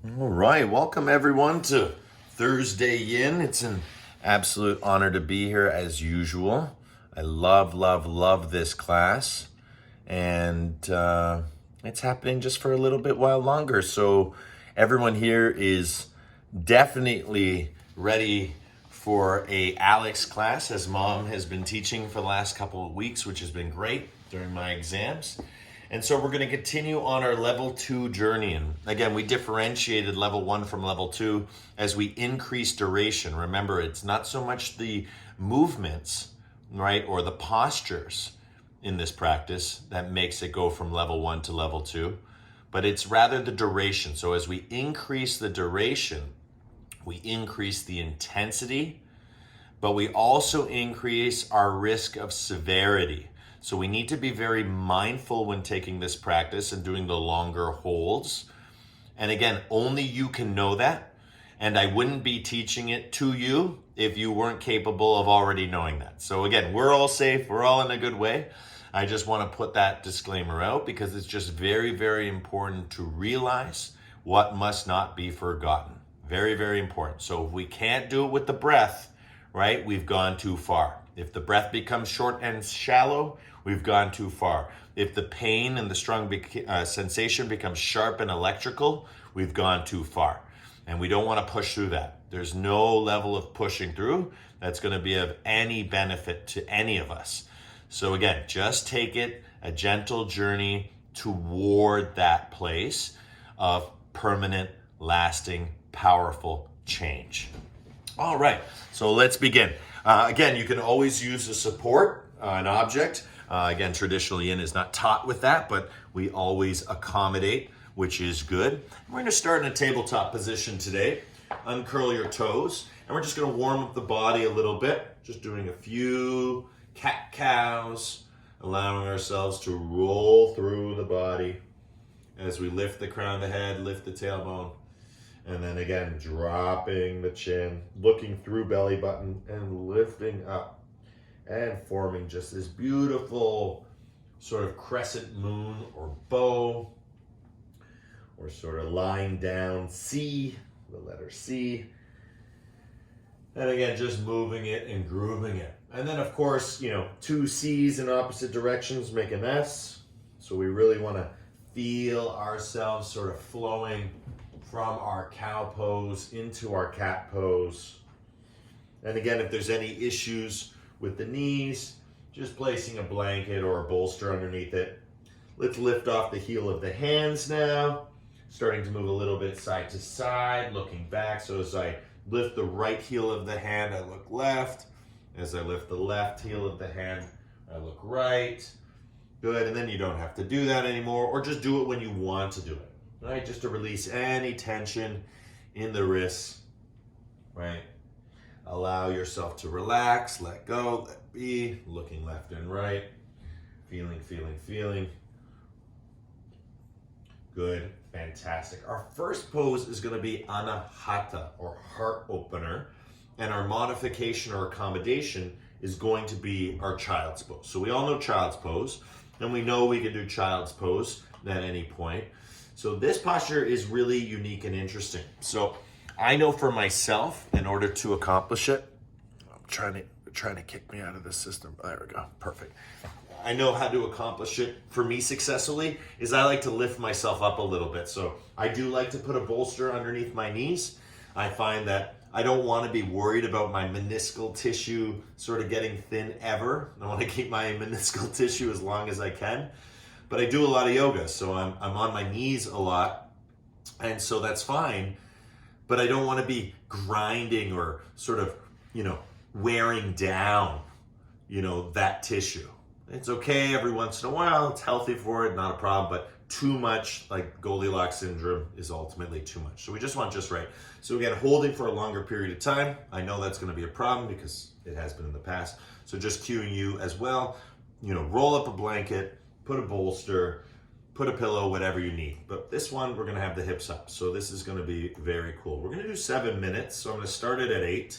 All right, welcome everyone to Thursday Yin. It's an absolute honor to be here as usual. I love this class, and it's happening just for a little bit while longer. So everyone here is definitely ready for a Alex class, as Mom has been teaching for the last couple of weeks, which has been great during my exams. And so we're going to continue on our level 2 journey. And again, we differentiated level 1 from level 2 as we increase duration. Remember, it's not so much the movements, right, or the postures in this practice that makes it go from level 1 to level 2, but it's rather the duration. So as we increase the duration, we increase the intensity, but we also increase our risk of severity. So we need to be very mindful when taking this practice and doing the longer holds. And again, only you can know that. And I wouldn't be teaching it to you if you weren't capable of already knowing that. So again, we're all safe. We're all in a good way. I just want to put that disclaimer out because it's just very important to realize what must not be forgotten. Very important. So if we can't do it with the breath, right, we've gone too far. If the breath becomes short and shallow, we've gone too far. If the pain and the strong sensation becomes sharp and electrical, we've gone too far. And we don't want to push through that. There's no level of pushing through that's going to be of any benefit to any of us. So again, just take it a gentle journey toward that place of permanent, lasting, powerful change. All right, so let's begin. Again, you can always use a support, an object. Again, traditional Yin is not taught with that, but we always accommodate, which is good. We're going to start in a tabletop position today. Uncurl your toes, and we're just going to warm up the body a little bit. Just doing a few cat-cows, allowing ourselves to roll through the body as we lift the crown of the head, lift the tailbone. And then again, dropping the chin, looking through belly button and lifting up and forming just this beautiful sort of crescent moon or bow, or sort of lying down C, the letter C. And again, just moving it and grooving it. And then of course, two C's in opposite directions make an S. So we really want to feel ourselves sort of flowing from our cow pose into our cat pose. And again, if there's any issues with the knees, just placing a blanket or a bolster underneath it. Let's lift off the heel of the hands now, starting to move a little bit side to side, looking back. So as I lift the right heel of the hand, I look left. As I lift the left heel of the hand, I look right. Good, and then you don't have to do that anymore, or just do it when you want to do it. Right, just to release any tension in the wrists, right? Allow yourself to relax, let go, let be, looking left and right, feeling. Good, fantastic. Our first pose is going to be Anahata, or heart opener, and our modification or accommodation is going to be our child's pose. So we all know child's pose, and we know we can do child's pose at any point. So this posture is really unique and interesting. So I know for myself, in order to accomplish it, I'm trying to kick me out of this system. There we go, perfect. I know how to accomplish it for me successfully is I like to lift myself up a little bit. So I do like to put a bolster underneath my knees. I find that I don't want to be worried about my meniscal tissue sort of getting thin ever. I want to keep my meniscal tissue as long as I can. But I do a lot of yoga, so I'm on my knees a lot, and so that's fine. But I don't want to be grinding or sort of, wearing down, that tissue. It's okay every once in a while. It's healthy for it, not a problem. But too much, like Goldilocks syndrome, is ultimately too much. So we just want just right. So again, holding for a longer period of time. I know that's going to be a problem because it has been in the past. So just cueing you as well. Roll up a blanket. Put a bolster, put a pillow, whatever you need. But this one, we're going to have the hips up. So this is going to be very cool. We're going to do 7 minutes. So I'm going to start it at 8.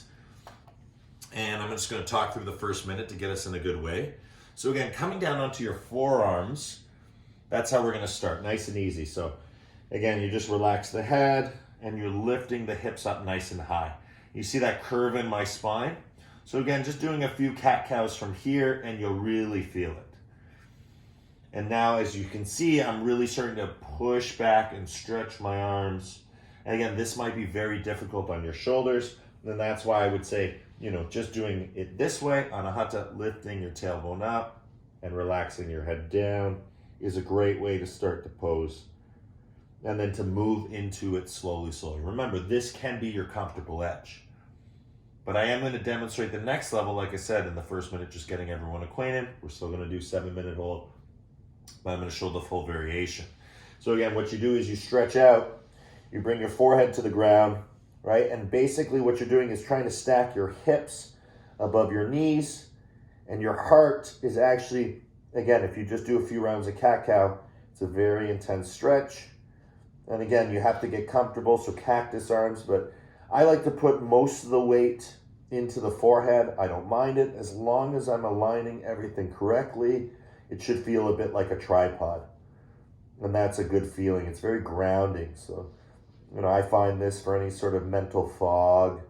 And I'm just going to talk through the first minute to get us in a good way. So again, coming down onto your forearms, that's how we're going to start. Nice and easy. So again, you just relax the head and you're lifting the hips up nice and high. You see that curve in my spine? So again, just doing a few cat-cows from here and you'll really feel it. And now, as you can see, I'm really starting to push back and stretch my arms. And again, this might be very difficult on your shoulders. And that's why I would say, just doing it this way, Anahata, lifting your tailbone up and relaxing your head down is a great way to start the pose. And then to move into it slowly. Remember, this can be your comfortable edge. But I am going to demonstrate the next level, like I said, in the first minute, just getting everyone acquainted. We're still going to do 7-minute hold, but I'm going to show the full variation. So again, what you do is you stretch out, you bring your forehead to the ground, right? And basically what you're doing is trying to stack your hips above your knees, and your heart is actually, again, if you just do a few rounds of cat-cow, it's a very intense stretch. And again, you have to get comfortable, so cactus arms, but I like to put most of the weight into the forehead. I don't mind it as long as I'm aligning everything correctly. It should feel a bit like a tripod. And that's a good feeling. It's very grounding. So, I find this for any sort of mental fog.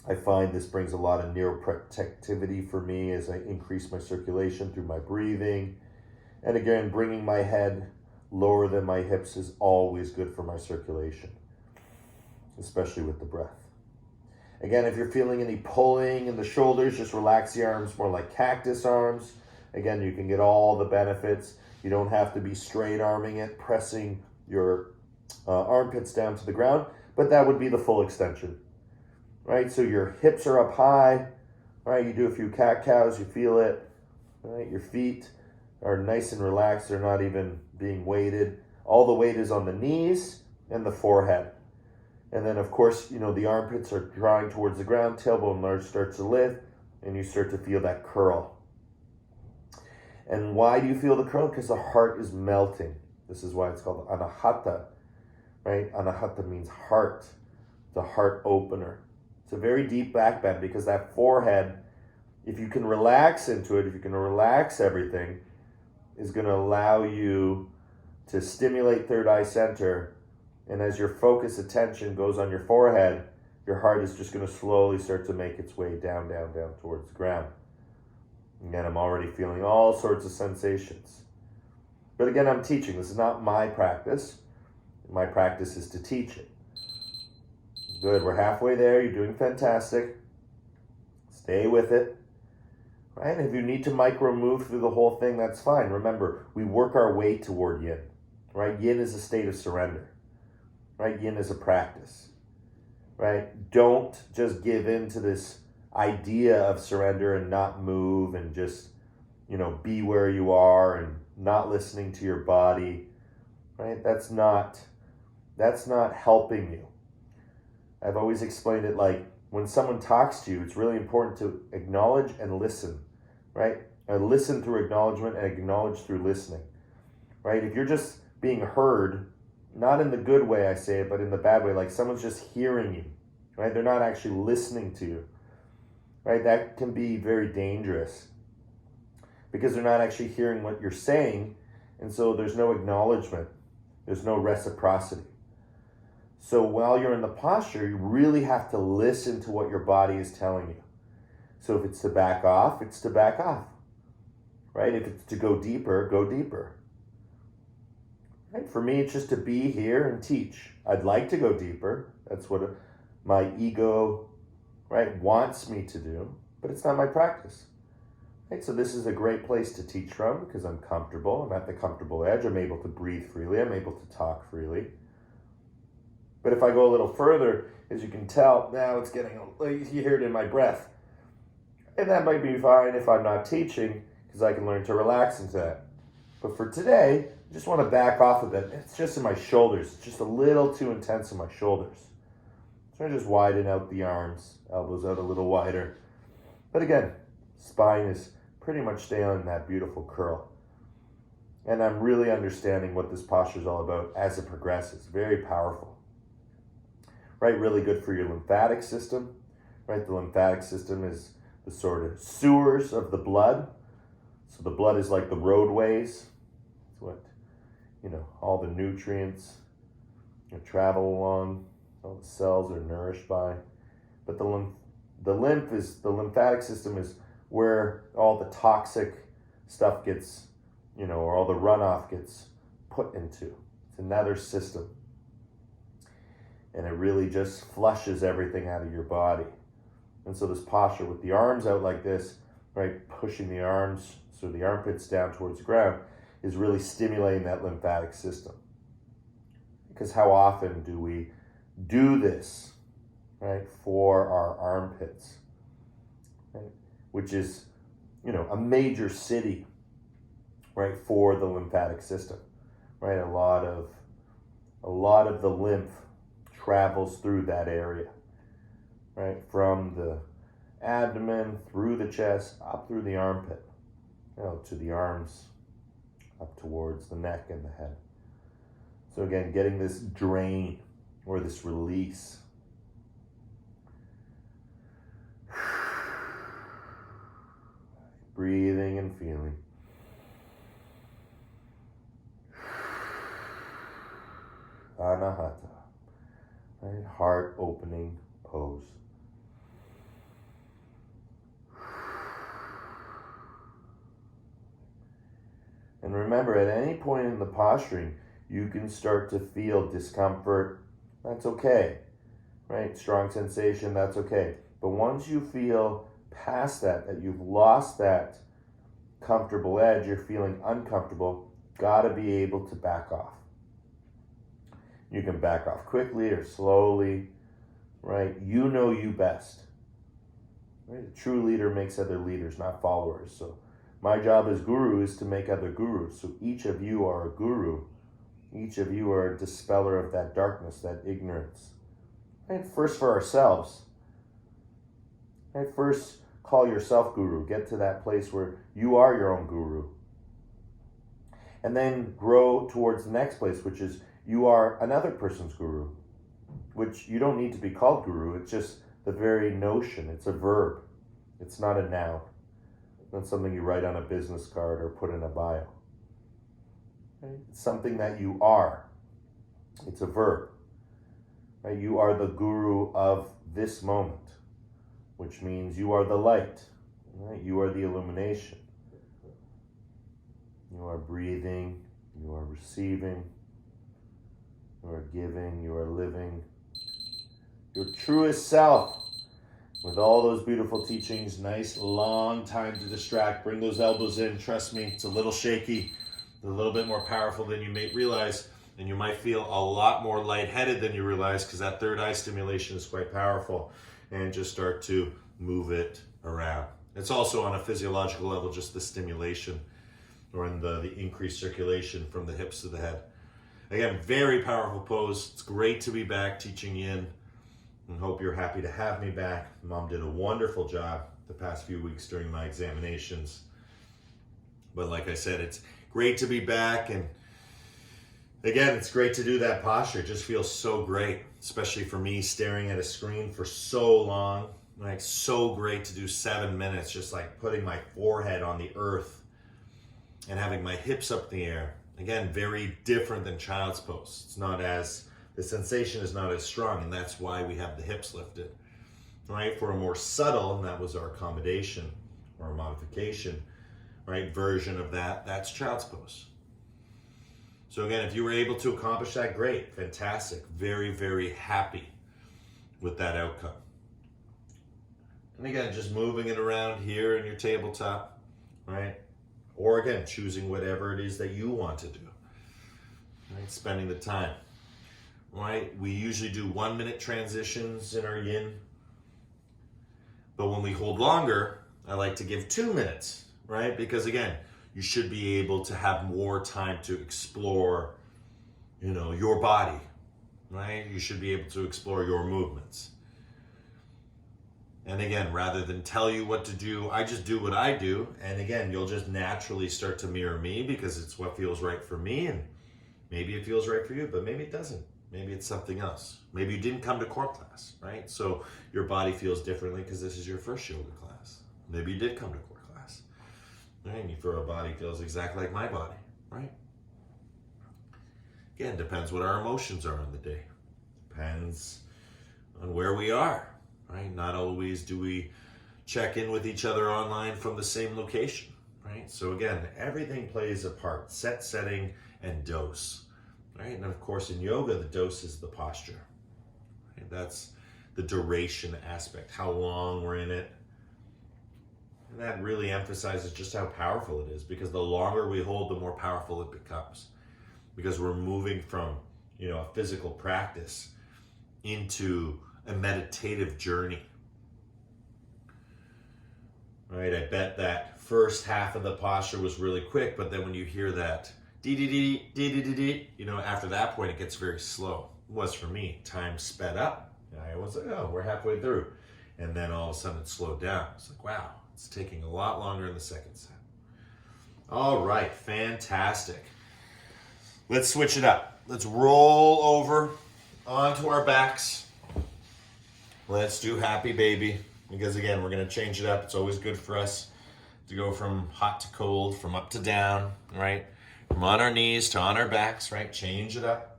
I find this brings a lot of neuroprotectivity for me as I increase my circulation through my breathing. And again, bringing my head lower than my hips is always good for my circulation, especially with the breath. Again, if you're feeling any pulling in the shoulders, just relax the arms more like cactus arms. Again, you can get all the benefits. You don't have to be straight arming it, pressing your armpits down to the ground, but that would be the full extension, right? So your hips are up high, right? You do a few cat-cows, you feel it, right? Your feet are nice and relaxed. They're not even being weighted. All the weight is on the knees and the forehead. And then, of course, the armpits are drawing towards the ground, tailbone large starts to lift, and you start to feel that curl. And why do you feel the curl? Because the heart is melting. This is why it's called Anahata, right? Anahata means heart, the heart opener. It's a very deep back bend because that forehead, if you can relax into it, if you can relax everything, is going to allow you to stimulate third eye center. And as your focus attention goes on your forehead, your heart is just going to slowly start to make its way down towards the ground. Again, I'm already feeling all sorts of sensations. But again, I'm teaching. This is not my practice. My practice is to teach it. Good, we're halfway there. You're doing fantastic. Stay with it. Right? If you need to micro move through the whole thing, that's fine. Remember, we work our way toward yin. Right? Yin is a state of surrender. Right? Yin is a practice. Right? Don't just give in to this idea of surrender and not move and just, be where you are and not listening to your body. Right? That's not helping you. I've always explained it like when someone talks to you, it's really important to acknowledge and listen, right? Listen through acknowledgement and acknowledge through listening, right? If you're just being heard, not in the good way I say it, but in the bad way, like someone's just hearing you, right? They're not actually listening to you, right? That can be very dangerous because they're not actually hearing what you're saying, and so there's no acknowledgement, there's no reciprocity. So while you're in the posture, you really have to listen to what your body is telling you. So if it's to back off, it's to back off, right? If it's to go deeper, go deeper. Right? For me, it's just to be here and teach. I'd like to go deeper. That's what my ego, right, wants me to do, but it's not my practice. Right? So this is a great place to teach from because I'm comfortable. I'm at the comfortable edge. I'm able to breathe freely. I'm able to talk freely. But if I go a little further, as you can tell, now it's getting, you hear it in my breath. And that might be fine if I'm not teaching, because I can learn to relax into that. But for today, I just want to back off a bit. It's just in my shoulders. It's just a little too intense in my shoulders. So I just widen out the arms, elbows out a little wider. But again, spine is pretty much staying on that beautiful curl. And I'm really understanding what this posture is all about as it progresses. Very powerful. Right, really good for your lymphatic system. Right, the lymphatic system is the sort of sewers of the blood. So the blood is like the roadways. It's what, all the nutrients travel along. All the cells are nourished by. But the lymphatic system is where all the toxic stuff gets, or all the runoff gets put into. It's another system. And it really just flushes everything out of your body. And so this posture with the arms out like this, right, pushing the arms, so the armpits down towards the ground, is really stimulating that lymphatic system. Because how often do we do this, right, for our armpits, right, which is, a major city, right, for the lymphatic system, right? A lot of the lymph travels through that area, right, from the abdomen, through the chest, up through the armpit, to the arms, up towards the neck and the head. So again, getting this drain or this release. Breathing and feeling. Anahata, right? Heart opening pose. And remember, at any point in the posturing, you can start to feel discomfort. That's okay, right? Strong sensation, that's okay. But once you feel past that you've lost that comfortable edge, you're feeling uncomfortable, gotta be able to back off. You can back off quickly or slowly, right? You know you best. Right? A true leader makes other leaders, not followers. So my job as guru is to make other gurus. So each of you are a guru. Each of you are a dispeller of that darkness, that ignorance. Right? First for ourselves. Right? First, call yourself guru. Get to that place where you are your own guru. And then grow towards the next place, which is you are another person's guru, which you don't need to be called guru. It's just the very notion. It's a verb. It's not a noun. It's not something you write on a business card or put in a bio. Right? It's something that you are. It's a verb. Right? You are the guru of this moment, which means you are the light. Right? You are the illumination. You are breathing. You are receiving. You are giving. You are living. Your truest self. With all those beautiful teachings, nice long time to distract. Bring those elbows in. Trust me, it's a little shaky, a little bit more powerful than you may realize, and you might feel a lot more lightheaded than you realize because that third eye stimulation is quite powerful. And just start to move it around. It's also on a physiological level, just the stimulation or in the increased circulation from the hips to the head. Again, very powerful pose. It's great to be back teaching Yin. And hope you're happy to have me back. Mom did a wonderful job the past few weeks during my examinations. But like I said, it's great to be back. And again, it's great to do that posture. It just feels so great, especially for me staring at a screen for so long. Like so great to do 7 minutes, just like putting my forehead on the earth and having my hips up in the air. Again, very different than child's pose. It's not as, the sensation is not as strong, and that's why we have the hips lifted, right? For a more subtle, and that was our accommodation or modification, right, version of that, that's child's pose. So again, if you were able to accomplish that, great, fantastic, very, very happy with that outcome. And again, just moving it around here in your tabletop, right? Or again, choosing whatever it is that you want to do, right? Spending the time. Right? We usually do 1 minute transitions in our Yin. But when we hold longer, I like to give 2 minutes, right? Because again, you should be able to have more time to explore, your body, right? You should be able to explore your movements. And again, rather than tell you what to do, I just do what I do. And again, you'll just naturally start to mirror me because it's what feels right for me. And maybe it feels right for you, but maybe it doesn't. Maybe it's something else. Maybe you didn't come to core class, right? So your body feels differently because this is your first yoga class. Maybe you did come to core class, right? And your body feels exactly like my body, right? Again, depends what our emotions are on the day. Depends on where we are, right? Not always do we check in with each other online from the same location, right? So again, everything plays a part, setting, and dose, right? And of course in yoga, the dose is the posture, right? That's the duration aspect, how long we're in it. And that really emphasizes just how powerful it is, because the longer we hold, the more powerful it becomes, because we're moving from, a physical practice into a meditative journey. Right, I bet that first half of the posture was really quick, but then when you hear that dee, after that point it gets very slow. It was for me. Time sped up. I was like, oh, we're halfway through. And then all of a sudden it slowed down. It's like, wow, it's taking a lot longer in the second set. All right, fantastic. Let's switch it up. Let's roll over onto our backs. Let's do happy baby. Because again, we're going to change it up. It's always good for us to go from hot to cold, from up to down, right? From on our knees to on our backs, right? Change it up.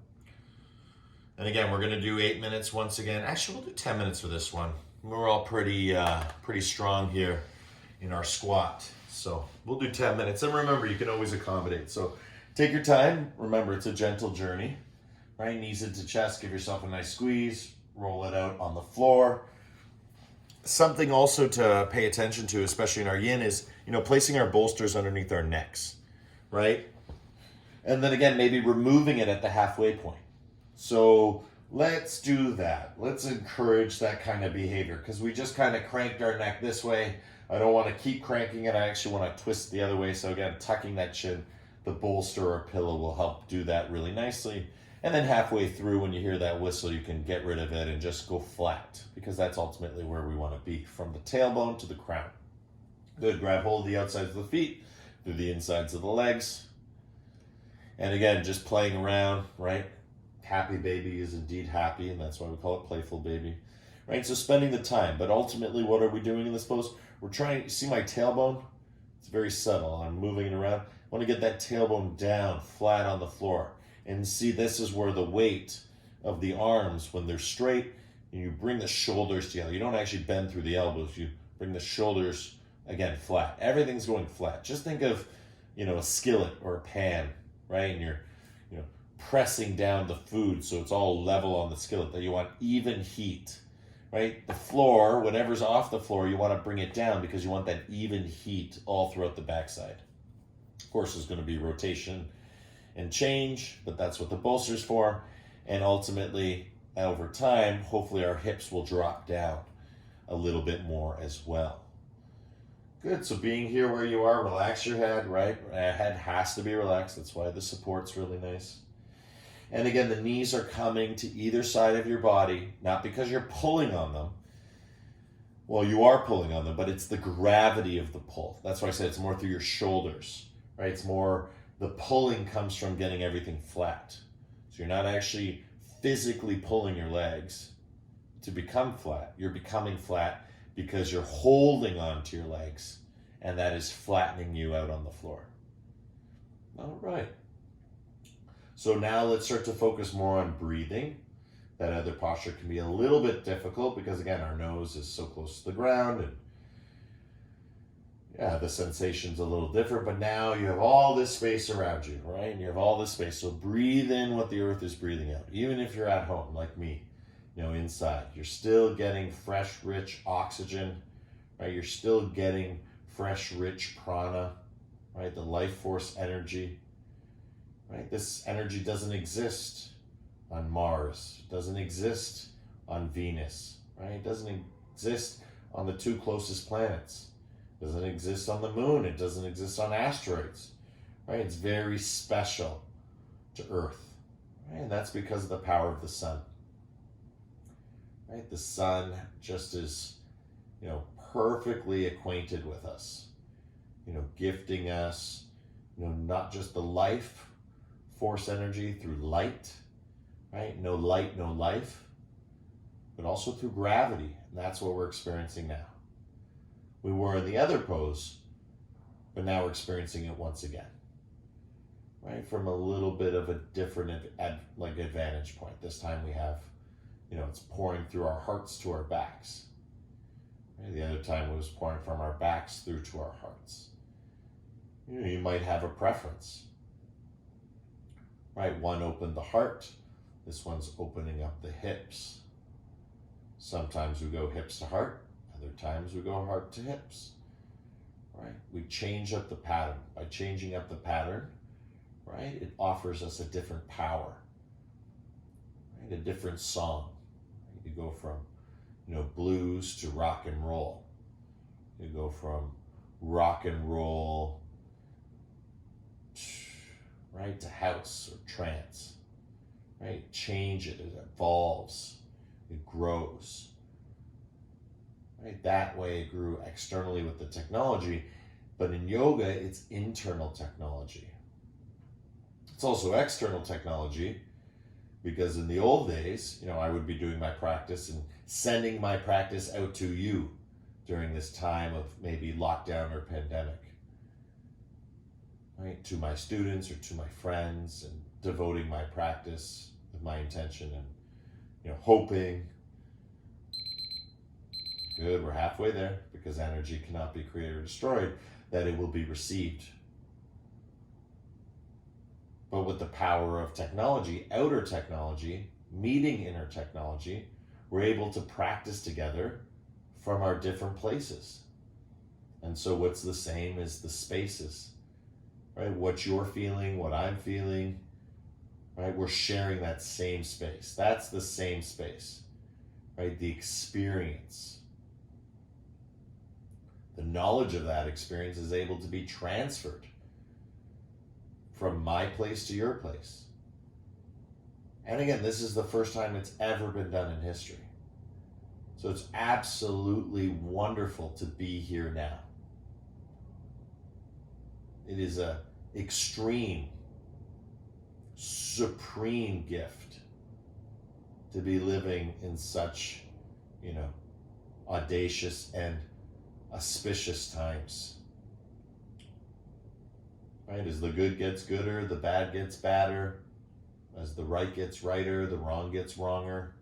And again, we're going to do 8 minutes once again. Actually, we'll do 10 minutes for this one. We're all pretty strong here in our squat. So we'll do 10 minutes. And remember, you can always accommodate. So take your time. Remember, it's a gentle journey, right? Knees into chest. Give yourself a nice squeeze. Roll it out on the floor. Something also to pay attention to, especially in our yin, is, placing our bolsters underneath our necks, right? And then again, maybe removing it at the halfway point. So let's do that. Let's encourage that kind of behavior, because we just kind of cranked our neck this way. I don't want to keep cranking it. I actually want to twist the other way. So again, tucking that chin, the bolster or pillow will help do that really nicely. And then halfway through, when you hear that whistle, you can get rid of it and just go flat, because that's ultimately where we want to be, from the tailbone to the crown. Good. Grab hold of the outsides of the feet, through the insides of the legs. And again, just playing around, right? Happy baby is indeed happy, and that's why we call it playful baby, right? So spending the time. But ultimately, what are we doing in this pose? We're trying, see my tailbone? It's very subtle. I'm moving it around. I want to get that tailbone down, flat on the floor. And see, this is where the weight of the arms, when they're straight, and you bring the shoulders together. You don't actually bend through the elbows. You bring the shoulders, again, flat. Everything's going flat. Just think of, a skillet or a pan, right? And you're, pressing down the food so it's all level on the skillet, that you want even heat, right? The floor, whatever's off the floor, you want to bring it down, because you want that even heat all throughout the backside. Of course, there's going to be rotation and change, but that's what the bolster's for. And ultimately, over time, hopefully our hips will drop down a little bit more as well. Good. So being here where you are, relax your head, right? Head has to be relaxed. That's why the support's really nice. And again, the knees are coming to either side of your body, not because you're pulling on them. Well, you are pulling on them, but it's the gravity of the pull. That's why I said it's more through your shoulders, right? It's more, the pulling comes from getting everything flat. So you're not actually physically pulling your legs to become flat. You're becoming flat because you're holding on to your legs, and that is flattening you out on the floor. All right. So now let's start to focus more on breathing. That other posture can be a little bit difficult, because again, our nose is so close to the ground, and the sensation's a little different, but now you have all this space around you, right? And you have all this space. So breathe in what the earth is breathing out. Even if you're at home, like me, inside, you're still getting fresh, rich oxygen, right? You're still getting fresh, rich prana, right? The life force energy, right? This energy doesn't exist on Mars. It doesn't exist on Venus, right? It doesn't exist on the 2 closest planets. It doesn't exist on the moon. It doesn't exist on asteroids, right? It's very special to Earth, right? And that's because of the power of the sun, right? The sun just is, perfectly acquainted with us, gifting us, not just the life force energy through light, right? No light, no life, but also through gravity. And that's what we're experiencing now. We were in the other pose, but now we're experiencing it once again. right? From a little bit of a different advantage point. This time we have, it's pouring through our hearts to our backs. Right? The other time it was pouring from our backs through to our hearts. You might have a preference, right? One opened the heart. This one's opening up the hips. Sometimes we go hips to heart. Other times we go heart to hips, right? We change up the pattern. By changing up the pattern, right, it offers us a different power, right? A different song. You go from, blues to rock and roll. You go from rock and roll, right, to house or trance, right? Change it, it evolves, it grows. Right? That way it grew externally with the technology, but in yoga, it's internal technology. It's also external technology because in the old days, I would be doing my practice and sending my practice out to you during this time of maybe lockdown or pandemic, right? To my students or to my friends, and devoting my practice with my intention and, hoping. Good, we're halfway there, because energy cannot be created or destroyed, that it will be received. But with the power of technology, outer technology, meeting inner technology, we're able to practice together from our different places. And so what's the same is the spaces, right? What you're feeling, what I'm feeling, right? We're sharing that same space. That's the same space, right? The experience. The knowledge of that experience is able to be transferred from my place to your place. And again, this is the first time it's ever been done in history. So it's absolutely wonderful to be here now. It is an extreme, supreme gift to be living in such, audacious and auspicious times. Right? As the good gets gooder, the bad gets badder. As the right gets righter, the wrong gets wronger.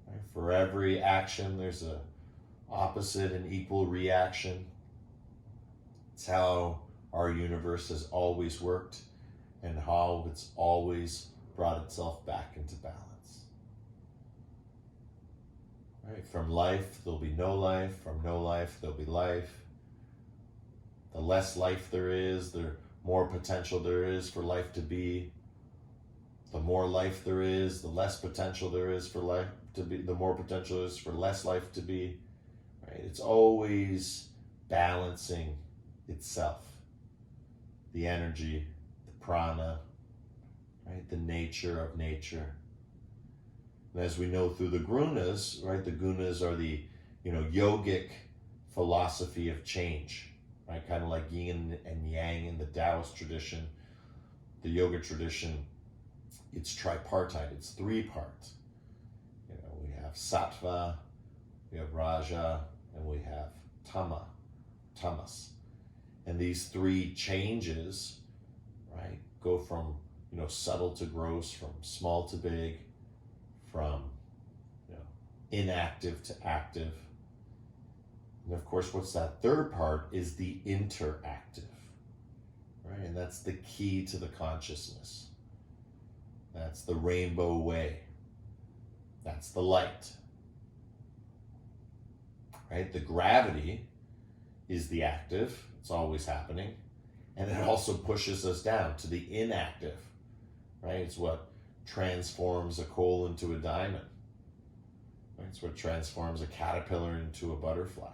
Right? For every action, there's a opposite and equal reaction. It's how our universe has always worked and how it's always brought itself back into balance. Right? From life, there'll be no life. From no life, there'll be life. The less life there is, the more potential there is for life to be. The more life there is, the less potential there is for life to be. The more potential there is for less life to be. Right? It's always balancing itself. The energy, the prana, right? The nature of nature. And as we know through the gunas, right? The gunas are the, yogic philosophy of change, right? Kind of like yin and yang in the Taoist tradition, the yoga tradition. It's tripartite. It's three-part. We have sattva, we have raja, and we have tamas. And these three changes, right, go from, subtle to gross, from small to big, from, inactive to active. And of course, what's that third part is the interactive, right? And that's the key to the consciousness. That's the rainbow way. That's the light, right? The gravity is the active. It's always happening. And it also pushes us down to the inactive, right? It's what transforms a coal into a diamond. Right? It's what transforms a caterpillar into a butterfly.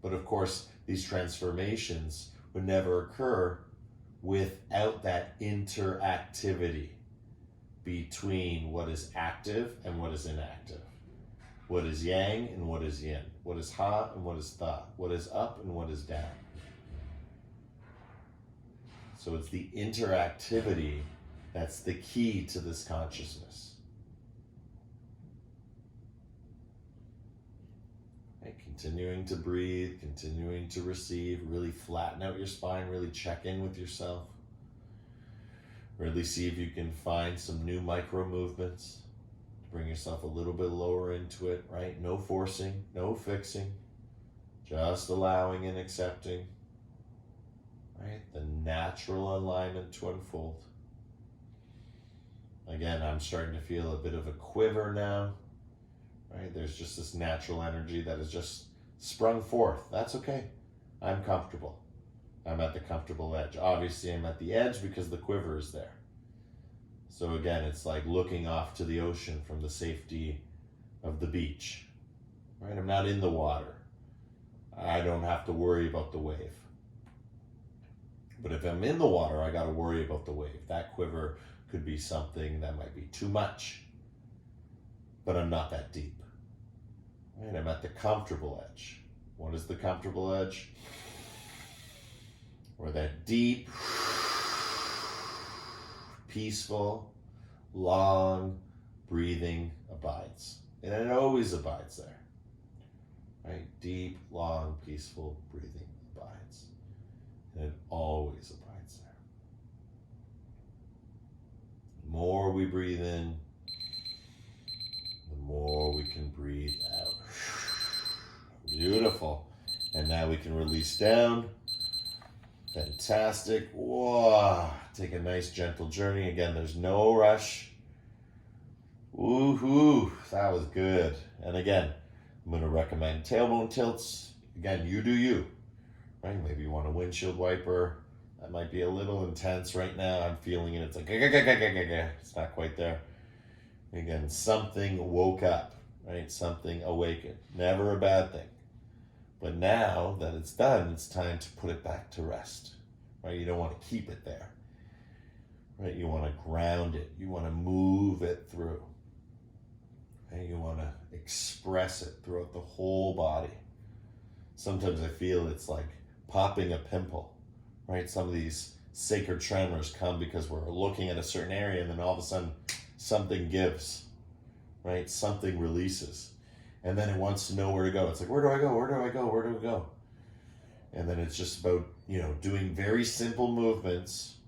But of course, these transformations would never occur without that interactivity between what is active and what is inactive. What is yang and what is yin. What is ha and what is tha. What is up and what is down. So it's the interactivity that's the key to this consciousness. Okay, can Continuing to breathe, continuing to receive, really flatten out your spine, really check in with yourself. Really see if you can find some new micro movements to bring yourself a little bit lower into it, right? No forcing, no fixing, just allowing and accepting, right? The natural alignment to unfold. Again, I'm starting to feel a bit of a quiver now, right? There's just this natural energy that has just sprung forth. That's okay. I'm comfortable. I'm at the comfortable edge. Obviously, I'm at the edge because the quiver is there. So again, it's like looking off to the ocean from the safety of the beach, right? I'm not in the water. I don't have to worry about the wave. But if I'm in the water, I got to worry about the wave. That quiver could be something that might be too much, but I'm not that deep. Right? I'm at the comfortable edge. What is the comfortable edge? Where that deep, peaceful, long breathing abides. And it always abides there. Right? Deep, long, peaceful breathing abides. And it always abides there. The more we breathe in, the more we can breathe out. Beautiful. And now we can release down. Fantastic. Whoa. Take a nice gentle journey. Again, there's no rush. Woohoo. That was good. And again, I'm going to recommend tailbone tilts. Again, you do you. Right? Maybe you want a windshield wiper. That might be a little intense right now. I'm feeling it. It's like, it's not quite there. Again, something woke up, right? Something awakened. Never a bad thing. But now that it's done, it's time to put it back to rest, right? You don't want to keep it there, right? You want to ground it. You want to move it through, right? You want to express it throughout the whole body. Sometimes I feel it's like popping a pimple, right? Some of these sacred tremors come because we're looking at a certain area and then all of a sudden something gives, right? Something releases. And then it wants to know where to go. It's like, where do I go? Where do I go? Where do I go? And then it's just about, doing very simple movements,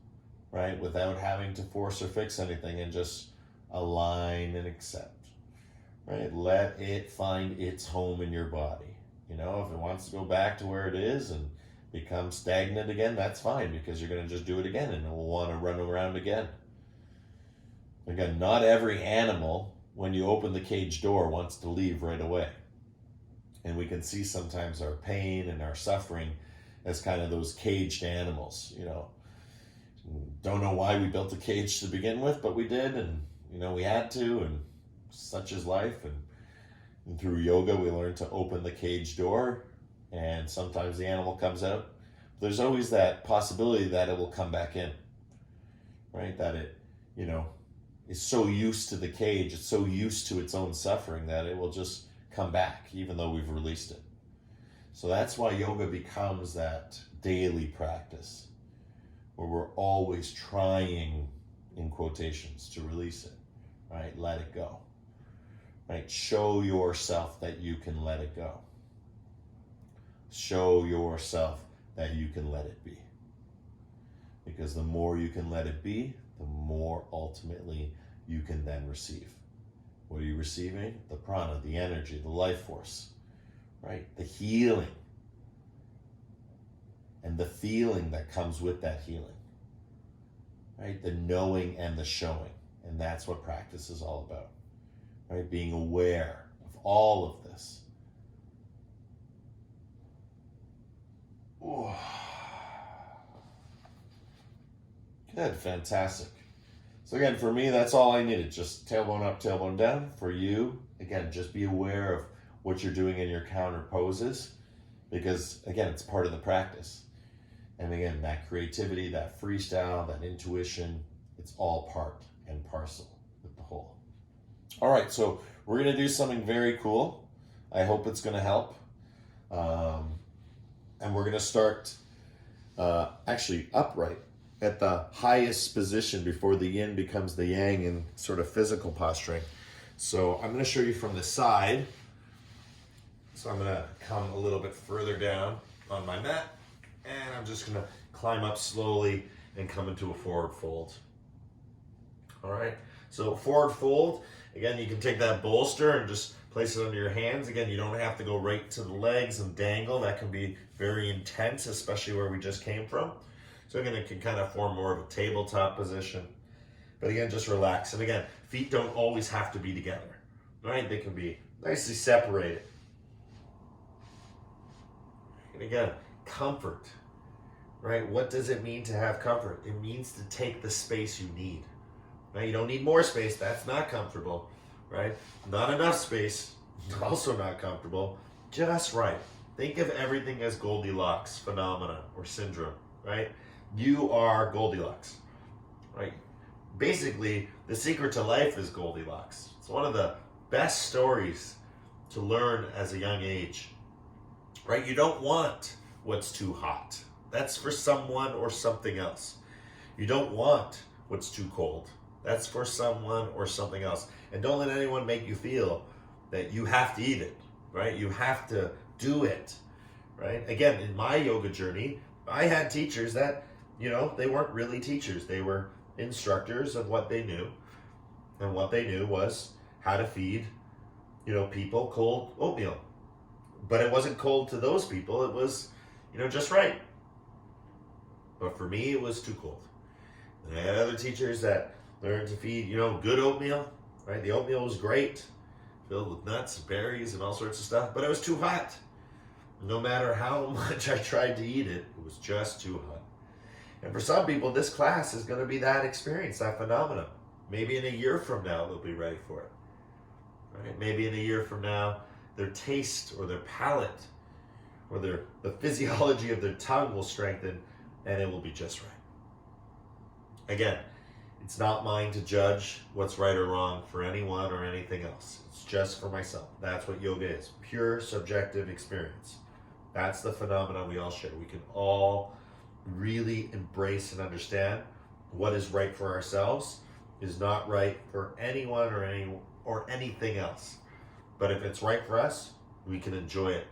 right? Without having to force or fix anything and just align and accept, right? Let it find its home in your body. If it wants to go back to where it is and become stagnant again, that's fine because you're going to just do it again and it will want to run around again. Again, not every animal, when you open the cage door, wants to leave right away. And we can see sometimes our pain and our suffering as kind of those caged animals, Don't know why we built a cage to begin with, but we did, and, we had to, and such is life. And through yoga, we learn to open the cage door, and sometimes the animal comes out. There's always that possibility that it will come back in, right? That it, is so used to the cage, it's so used to its own suffering that it will just come back even though we've released it. So that's why yoga becomes that daily practice where we're always trying, in quotations, to release it, right? Let it go, right? Show yourself that you can let it go. Show yourself that you can let it be. Because the more you can let it be, the more ultimately you can then receive. What are you receiving? The prana, the energy, the life force, right? The healing and the feeling that comes with that healing, right? The knowing and the showing. And that's what practice is all about, right? Being aware of all of this. Ooh. Good, fantastic. So again, for me, that's all I needed. Just tailbone up, tailbone down. For you, again, just be aware of what you're doing in your counter poses because, again, it's part of the practice. And again, that creativity, that freestyle, that intuition, it's all part and parcel with the whole. All right, so we're going to do something very cool. I hope it's going to help. And we're going to start actually upright at the highest position before the yin becomes the yang in sort of physical posturing. So I'm going to show you from the side. So I'm gonna come a little bit further down on my mat, and I'm just gonna climb up slowly and come into a forward fold. All right, so forward fold, again, you can take that bolster and just place it under your hands. Again, you don't have to go right to the legs and dangle. That can be very intense, especially where we just came from. So again, it can kind of form more of a tabletop position. But again, just relax. And again, feet don't always have to be together, right? They can be nicely separated. And again, comfort, right? What does it mean to have comfort? It means to take the space you need, right? You don't need more space. That's not comfortable, right? Not enough space, also not comfortable. Just right. Think of everything as Goldilocks phenomena or syndrome, right? You are Goldilocks, right? Basically, the secret to life is Goldilocks. It's one of the best stories to learn as a young age, right? You don't want what's too hot. That's for someone or something else. You don't want what's too cold. That's for someone or something else. And don't let anyone make you feel that you have to eat it, right? You have to do it, right? Again, in my yoga journey, I had teachers that, they weren't really teachers. They were instructors of what they knew. And what they knew was how to feed, people cold oatmeal. But it wasn't cold to those people. It was, just right. But for me, it was too cold. And I had other teachers that learned to feed, good oatmeal, right? The oatmeal was great, filled with nuts and berries and all sorts of stuff, but it was too hot. No matter how much I tried to eat it, it was just too hot. And for some people, this class is going to be that experience, that phenomenon. Maybe in a year from now, they'll be ready for it. Right? Maybe in a year from now, their taste or their palate or the physiology of their tongue will strengthen, and it will be just right. Again, it's not mine to judge what's right or wrong for anyone or anything else. It's just for myself. That's what yoga is. Pure subjective experience. That's the phenomenon we all share. We can all really embrace and understand what is right for ourselves is not right for anyone or anything else. But if it's right for us, we can enjoy it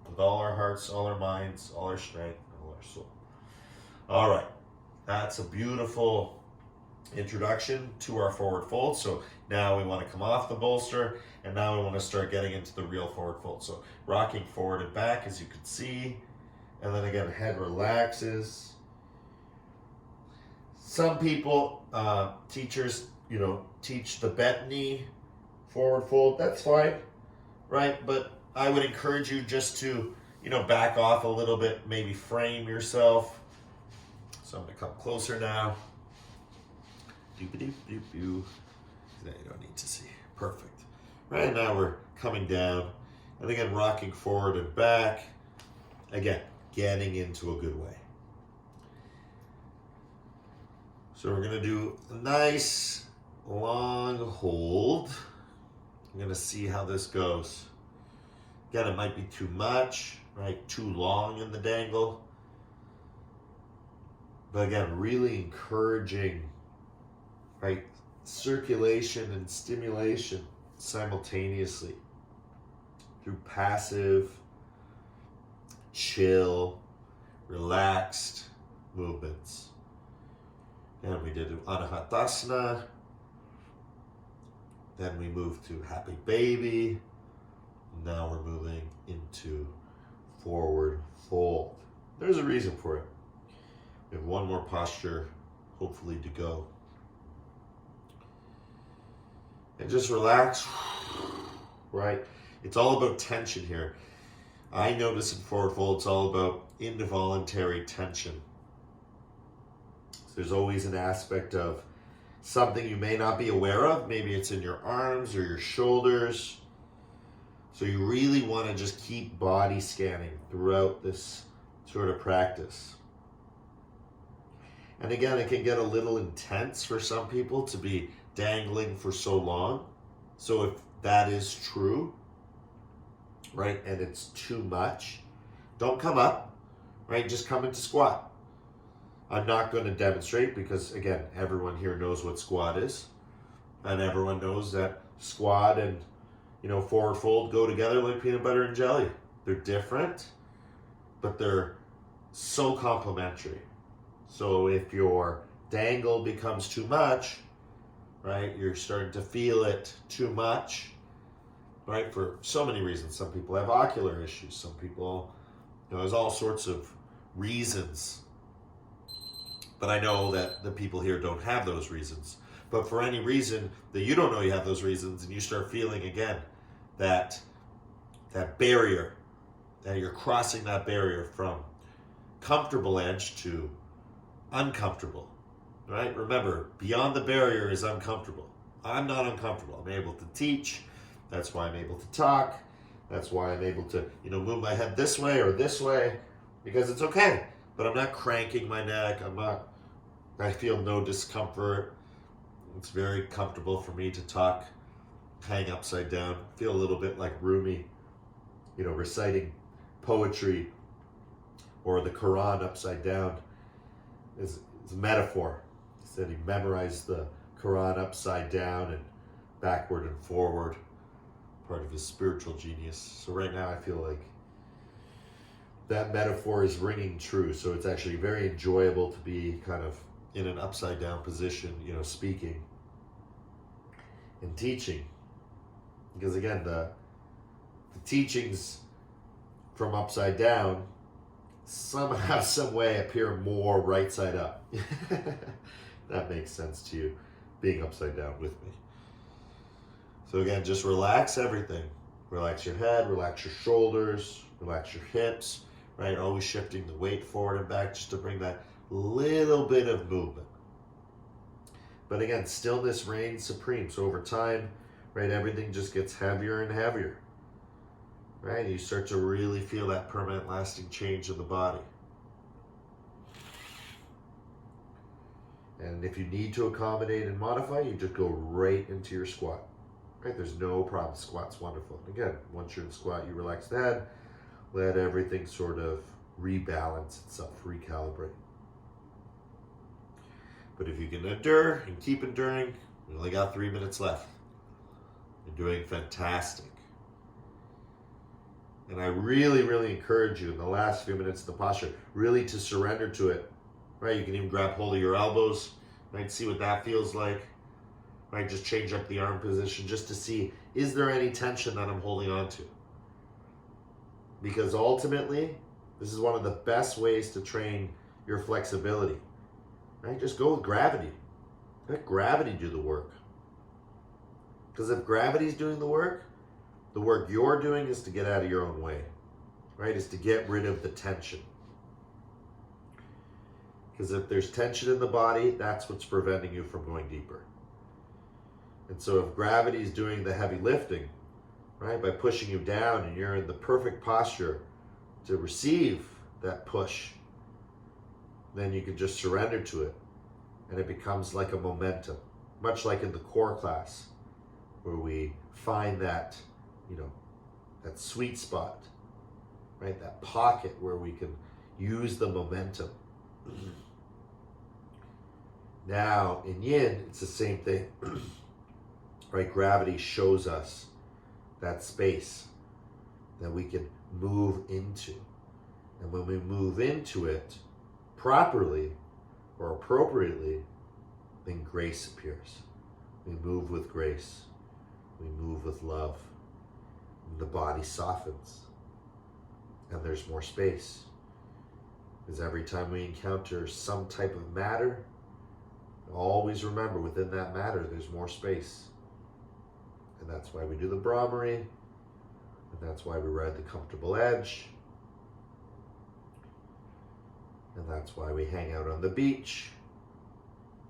with all our hearts, all our minds, all our strength, and all our soul. All right, that's a beautiful introduction to our forward fold. So now we want to come off the bolster, and now we want to start getting into the real forward fold. So rocking forward and back, as you can see, and then again, head relaxes. Some people, teachers, teach the bent knee forward fold. That's fine, right? But I would encourage you just to, back off a little bit, maybe frame yourself. So I'm going to come closer now. Doop-a-doop-doop-doo. That you don't need to see. Perfect. Right now we're coming down. And again, rocking forward and back. Again, getting into a good way. So we're going to do a nice long hold. I'm going to see how this goes. Again, it might be too much, right? Too long in the dangle. But again, really encouraging, right? Circulation and stimulation simultaneously through passive, chill, relaxed movements. And we did Anahatasana. Then we moved to Happy Baby. Now we're moving into forward fold. There's a reason for it. We have one more posture, hopefully, to go. And just relax, right? It's all about tension here. I notice in forward fold, it's all about involuntary tension. There's always an aspect of something you may not be aware of. Maybe it's in your arms or your shoulders. So you really want to just keep body scanning throughout this sort of practice. And again, it can get a little intense for some people to be dangling for so long. So if that is true, right, and it's too much, don't come up, right? Just come into squat. I'm not going to demonstrate because, again, everyone here knows what squat is. And everyone knows that squat and, forward fold go together like peanut butter and jelly. They're different, but they're so complementary. So if your dangle becomes too much, right, you're starting to feel it too much, right, for so many reasons. Some people have ocular issues. Some people, there's all sorts of reasons. But I know that the people here don't have those reasons. But for any reason that you don't know you have those reasons, and you start feeling again that barrier, that you're crossing that barrier from comfortable edge to uncomfortable, right? Remember, beyond the barrier is uncomfortable. I'm not uncomfortable. I'm able to teach. That's why I'm able to talk. That's why I'm able to, move my head this way or this way, because it's okay. But I'm not cranking my neck. I feel no discomfort. It's very comfortable for me to talk, hang upside down, feel a little bit like Rumi, reciting poetry or the Quran upside down is a metaphor. He said he memorized the Quran upside down and backward and forward, part of his spiritual genius. So right now I feel like that metaphor is ringing true. So it's actually very enjoyable to be kind of in an upside down position, speaking and teaching. Because again, the teachings from upside down somehow, some way appear more right side up. That makes sense to you, being upside down with me. So again, just relax everything. Relax your head, relax your shoulders, relax your hips, right? Always shifting the weight forward and back just to bring that little bit of movement. But again, stillness reigns supreme. So over time, right, everything just gets heavier and heavier. Right? You start to really feel that permanent lasting change in the body. And if you need to accommodate and modify, you just go right into your squat. Right? There's no problem. Squat's wonderful. And again, once you're in squat, you relax the head, let everything sort of rebalance itself, recalibrate. But if you can endure and keep enduring, we only got 3 minutes left. You're doing fantastic. And I really, really encourage you in the last few minutes of the posture, really to surrender to it. Right? You can even grab hold of your elbows, right? See what that feels like. Right? Just change up the arm position just to see, is there any tension that I'm holding on to? Because ultimately, this is one of the best ways to train your flexibility. Right? Just go with gravity. Let gravity do the work. Because if gravity's doing the work you're doing is to get out of your own way. Right? Is to get rid of the tension. Because if there's tension in the body, that's what's preventing you from going deeper. And so if gravity is doing the heavy lifting, right, by pushing you down and you're in the perfect posture to receive that push, then you can just surrender to it. And it becomes like a momentum, much like in the core class, where we find that, that sweet spot, right, that pocket where we can use the momentum. Now, in Yin, it's the same thing. Right? Gravity shows us that space that we can move into. And when we move into it properly or appropriately, then grace appears. We move with grace. We move with love. And the body softens. And there's more space. Because every time we encounter some type of matter, always remember within that matter there's more space. And that's why we do the Brahmari, and that's why we ride the comfortable edge, and that's why we hang out on the beach,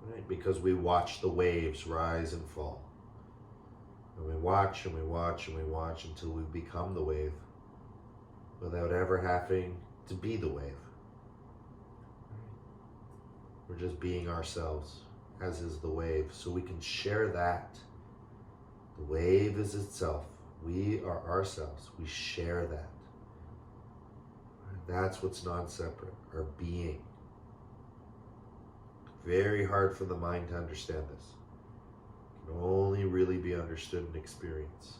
right? Because we watch the waves rise and fall. And we watch and we watch and we watch until we become the wave without ever having to be the wave. We're just being ourselves, as is the wave, so we can share that. The wave is itself. We are ourselves. We share that. That's what's non-separate, our being. Very hard for the mind to understand this. It can only really be understood in experience.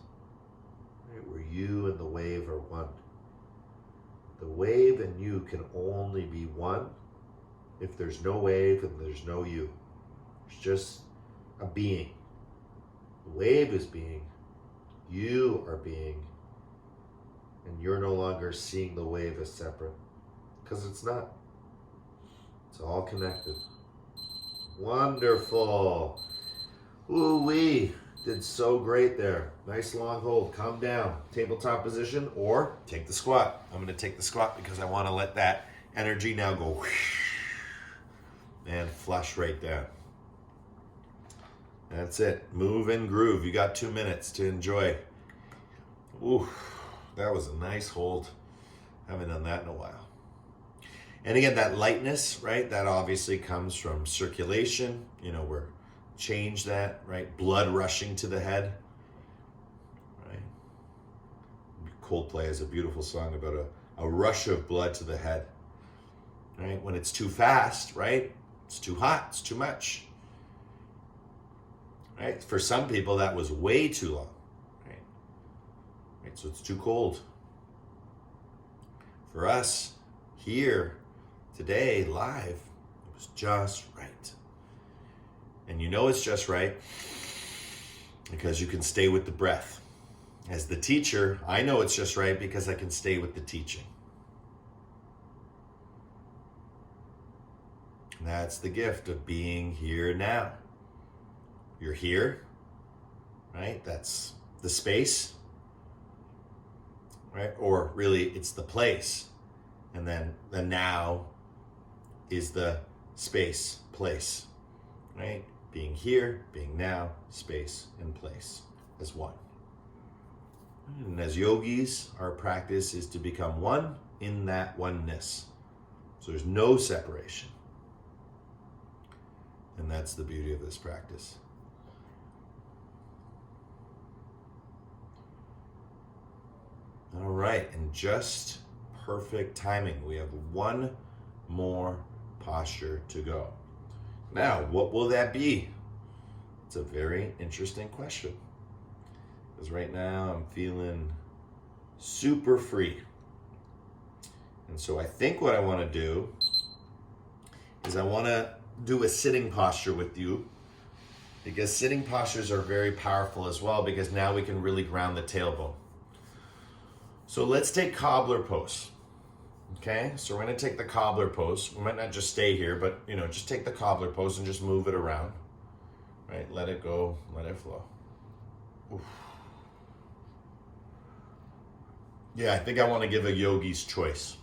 Right? Where you and the wave are one. The wave and you can only be one if there's no wave and there's no you. It's just a being. The wave is being. You are being. And you're no longer seeing the wave as separate. Because it's not. It's all connected. Wonderful. Ooh-wee. Did so great there. Nice long hold. Come down. Tabletop position or take the squat. I'm going to take the squat because I want to let that energy now go and flush right down. That's it. Move and groove. You got 2 minutes to enjoy. Ooh, that was a nice hold. Haven't done that in a while. And again, that lightness, right? That obviously comes from circulation. You know, we're change that, right? Blood rushing to the head, right? Coldplay has a beautiful song about a rush of blood to the head, right? When it's too fast, right? It's too hot, it's too much, right? For some people, that was way too long, right? Right, so it's too cold. For us, here, today, live, it was just right. And you know it's just right because you can stay with the breath. As the teacher, I know it's just right because I can stay with the teaching. And that's the gift of being here now. You're here, right? That's the space, right? Or really, it's the place. And then the now is the space, place, right? Being here, being now, space, and place as one. And as yogis, our practice is to become one in that oneness. So there's no separation. And that's the beauty of this practice. All right, and just perfect timing. We have one more posture to go. Now, what will that be? It's a very interesting question. Because right now I'm feeling super free. And so I think what I want to do is I want to do a sitting posture with you. Because sitting postures are very powerful as well, because now we can really ground the tailbone. So let's take Cobbler Pose. Okay, so we're going to take the Cobbler Pose. We might not just stay here, but, you know, just take the Cobbler Pose and just move it around. Right, let it go, let it flow. Oof. Yeah, I think I want to give a yogi's choice.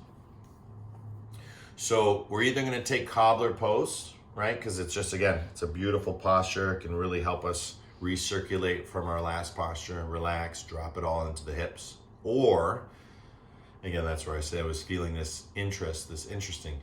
So we're either going to take Cobbler Pose, right? Because it's just, again, it's a beautiful posture. It can really help us recirculate from our last posture and relax, drop it all into the hips. Or, again, that's where I say I was feeling this interesting.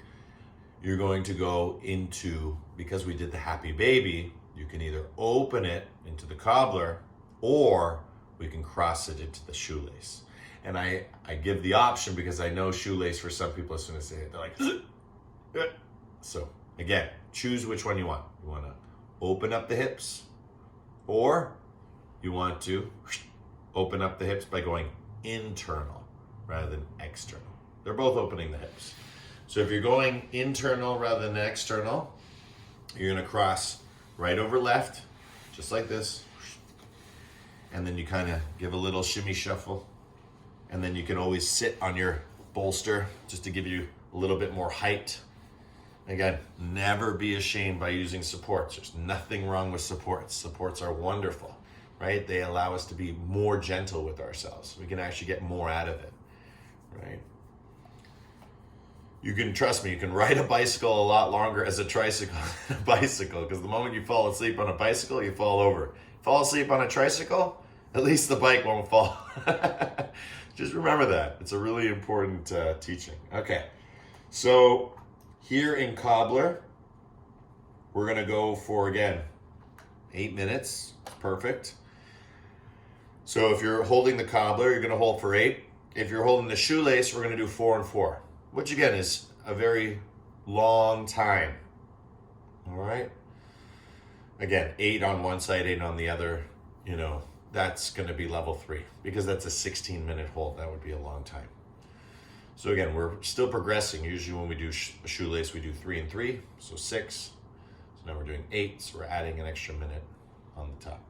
You're going to go into, because we did the happy baby, you can either open it into the cobbler or we can cross it into the shoelace. And I give the option because I know shoelace for some people, as soon as they say it, they're like, so again, choose which one you want. You want to open up the hips or you want to open up the hips by going internal rather than external. They're both opening the hips. So if you're going internal rather than external, you're going to cross right over left, just like this. And then you kind of give a little shimmy shuffle. And then you can always sit on your bolster just to give you a little bit more height. Again, never be ashamed by using supports. There's nothing wrong with supports. Supports are wonderful, right? They allow us to be more gentle with ourselves. We can actually get more out of it, right? You can, trust me, you can ride a bicycle a lot longer as a tricycle than a bicycle, because the moment you fall asleep on a bicycle, you fall over. Fall asleep on a tricycle, at least the bike won't fall. Just remember that. It's a really important teaching. Okay, so here in Cobbler, we're gonna go for, again, 8 minutes, perfect. So if you're holding the Cobbler, you're gonna hold for 8. If you're holding the shoelace, we're gonna do 4 and 4, which again is a very long time, all right? Again, 8 on one side, 8 on the other, you know, that's gonna be level 3 because that's a 16-minute hold. That would be a long time. So again, we're still progressing. Usually when we do a shoelace, we do 3 and 3, so 6. So now we're doing 8, so we're adding an extra minute on the top.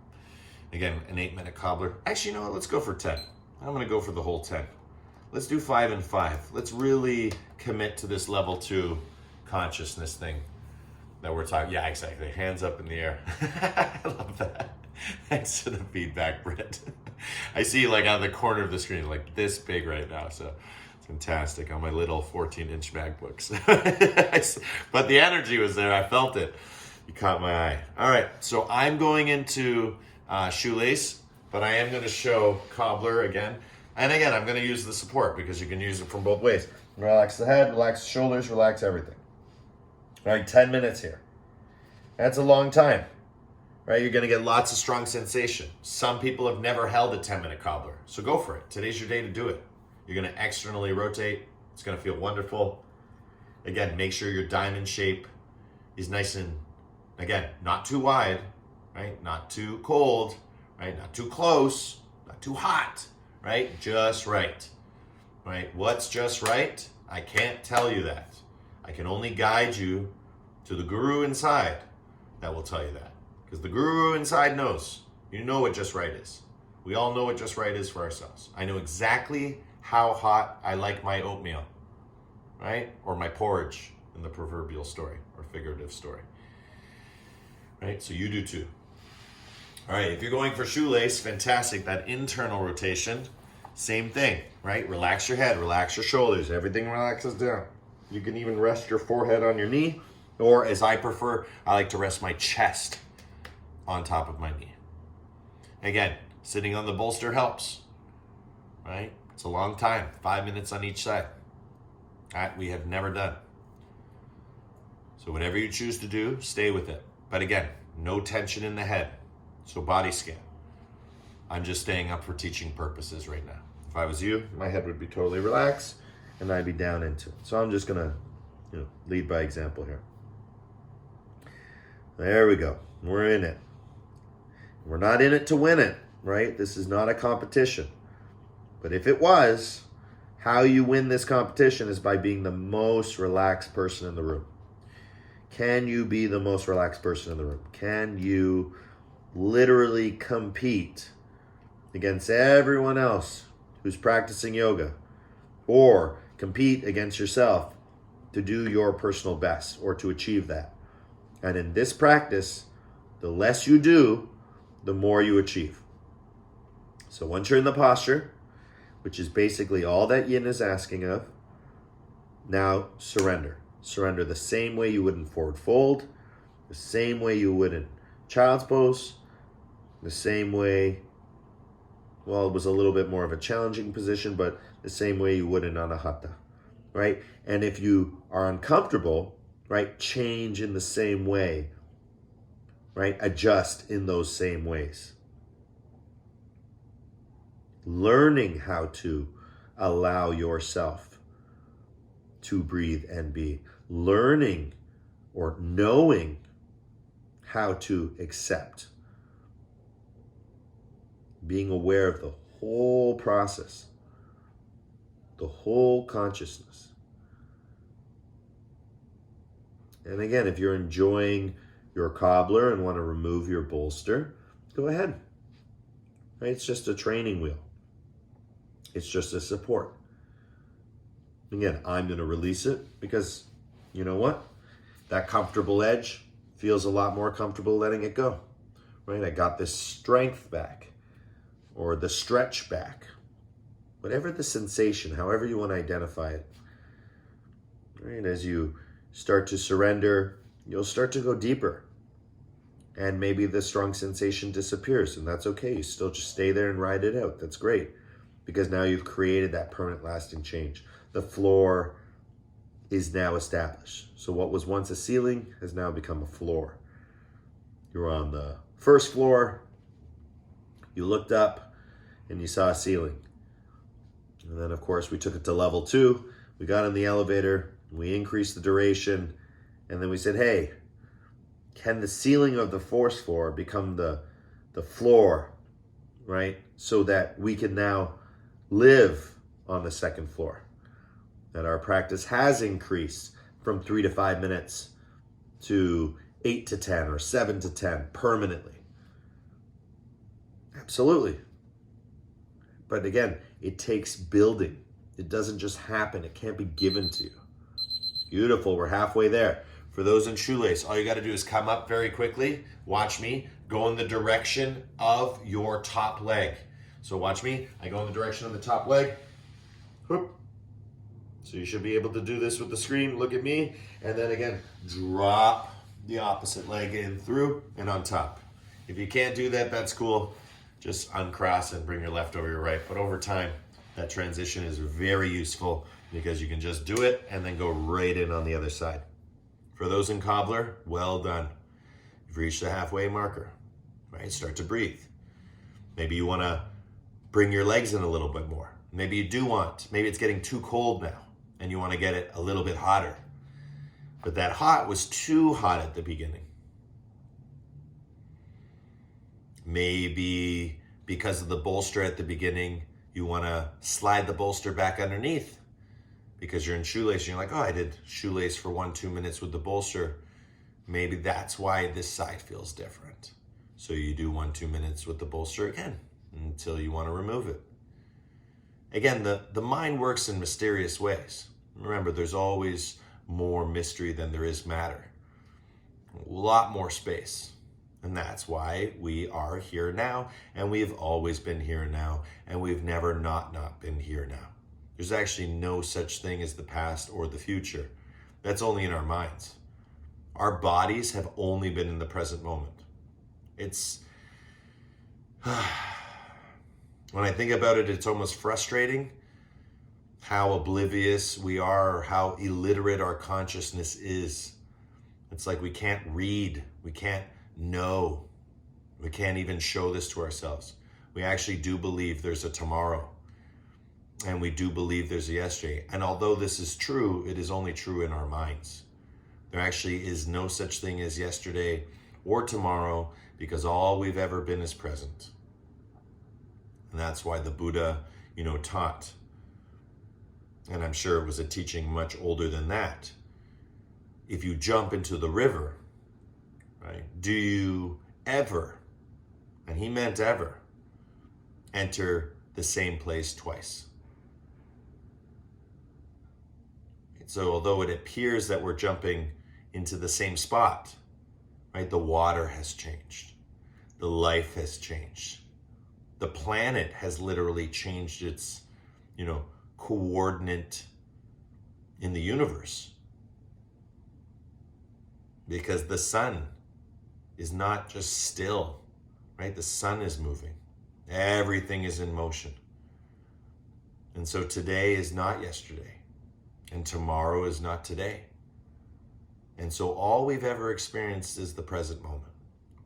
Again, an 8-minute cobbler. Actually, you know what? Let's go for 10. I'm going to go for the whole 10. Let's do 5 and 5. Let's really commit to this level 2 consciousness thing that we're talking. Yeah, exactly. Hands up in the air. I love that. Thanks for the feedback, Britt. I see you like on the corner of the screen, like this big right now. So it's fantastic on my little 14-inch MacBooks. But the energy was there. I felt it. You caught my eye. All right. So I'm going into shoelace, but I am going to show cobbler again. And again, I'm going to use the support because you can use it from both ways. Relax the head, relax the shoulders, relax everything. All right, 10 minutes here. That's a long time, right? You're going to get lots of strong sensation. Some people have never held a 10-minute cobbler, so go for it. Today's your day to do it. You're going to externally rotate. It's going to feel wonderful. Again, make sure your diamond shape is nice and, again, not too wide, right? Not too cold, right? Not too close, not too hot, right? Just right, right? What's just right? I can't tell you that. I can only guide you to the guru inside that will tell you that. Because the guru inside knows. You know what just right is. We all know what just right is for ourselves. I know exactly how hot I like my oatmeal, right? Or my porridge in the proverbial story or figurative story, right? So you do too. All right, if you're going for shoelace, fantastic. That internal rotation, same thing, right? Relax your head, relax your shoulders. Everything relaxes down. You can even rest your forehead on your knee, or as I prefer, I like to rest my chest on top of my knee. Again, sitting on the bolster helps, right? It's a long time, 5 minutes on each side. That we have never done. So whatever you choose to do, stay with it. But again, no tension in the head. So body scan. I'm just staying up for teaching purposes right now. If I was you, my head would be totally relaxed and I'd be down into it. So I'm just gonna, lead by example here. There we go. We're in it. We're not in it to win it, right? This is not a competition. But if it was, how you win this competition is by being the most relaxed person in the room. Can you be the most relaxed person in the room? Can you literally compete against everyone else who's practicing yoga, or compete against yourself to do your personal best or to achieve that? And in this practice, the less you do, the more you achieve. So once you're in the posture, which is basically all that yin is asking of, now surrender. Surrender the same way you would in forward fold, the same way you would in child's pose, the same way, well, it was a little bit more of a challenging position, but the same way you would in anahata, right? And if you are uncomfortable, right, change in the same way, right? Adjust in those same ways. Learning how to allow yourself to breathe and be. Learning or knowing how to accept. Being aware of the whole process, the whole consciousness. And again, if you're enjoying your cobbler and want to remove your bolster, go ahead. Right? It's just a training wheel. It's just a support. Again, I'm going to release it because, you know what? That comfortable edge feels a lot more comfortable letting it go. Right? I got this strength back, or the stretch back. Whatever the sensation, however you want to identify it. Right? As you start to surrender, you'll start to go deeper. And maybe the strong sensation disappears, and that's okay. You still just stay there and ride it out. That's great. Because now you've created that permanent lasting change. The floor is now established. So what was once a ceiling has now become a floor. You're on the first floor, you looked up and you saw a ceiling. And then of course we took it to level 2. We got in the elevator, we increased the duration, and then we said, hey, can the ceiling of the fourth floor become the floor, right? So that we can now live on the second floor. that our practice has increased from 3 to 5 minutes to 8 to 10 or 7 to 10 permanently. Absolutely. But again, it takes building. It doesn't just happen. It can't be given to you. Beautiful. We're halfway there. For those in shoelace, all you got to do is come up very quickly. Watch me. Go in the direction of your top leg. So watch me. I go in the direction of the top leg. Whoop. So you should be able to do this with the screen. Look at me. And then again, drop the opposite leg in through and on top. If you can't do that, that's cool. Just uncross and bring your left over your right. But over time, that transition is very useful because you can just do it and then go right in on the other side. For those in Cobbler, well done. You've reached the halfway marker, right? Start to breathe. Maybe you want to bring your legs in a little bit more. Maybe you do want, maybe it's getting too cold now and you want to get it a little bit hotter. But that hot was too hot at the beginning. Maybe because of the bolster at the beginning, you want to slide the bolster back underneath because you're in shoelace and you're like, oh, I did shoelace for 1-2 minutes with the bolster. Maybe that's why this side feels different. So you do 1-2 minutes with the bolster again until you want to remove it. Again, the mind works in mysterious ways. Remember, there's always more mystery than there is matter. A lot more space. And that's why we are here now, and we've always been here now, and we've never not been here now. There's actually no such thing as the past or the future. That's only in our minds. Our bodies have only been in the present moment. It's, when I think about it, it's almost frustrating how oblivious we are, or how illiterate our consciousness is. It's like we can't read, we can't know, we can't even show this to ourselves. We actually do believe there's a tomorrow, and we do believe there's a yesterday. And although this is true, it is only true in our minds. There actually is no such thing as yesterday or tomorrow, because all we've ever been is present. And that's why the Buddha, taught, and I'm sure it was a teaching much older than that. If you jump into the river, right, do you ever, and he meant ever, enter the same place twice? So although it appears that we're jumping into the same spot, right, the water has changed. The life has changed. The planet has literally changed its, coordinate in the universe. Because the sun is not just still, right? The sun is moving. Everything is in motion. And so today is not yesterday, and tomorrow is not today. And so all we've ever experienced is the present moment.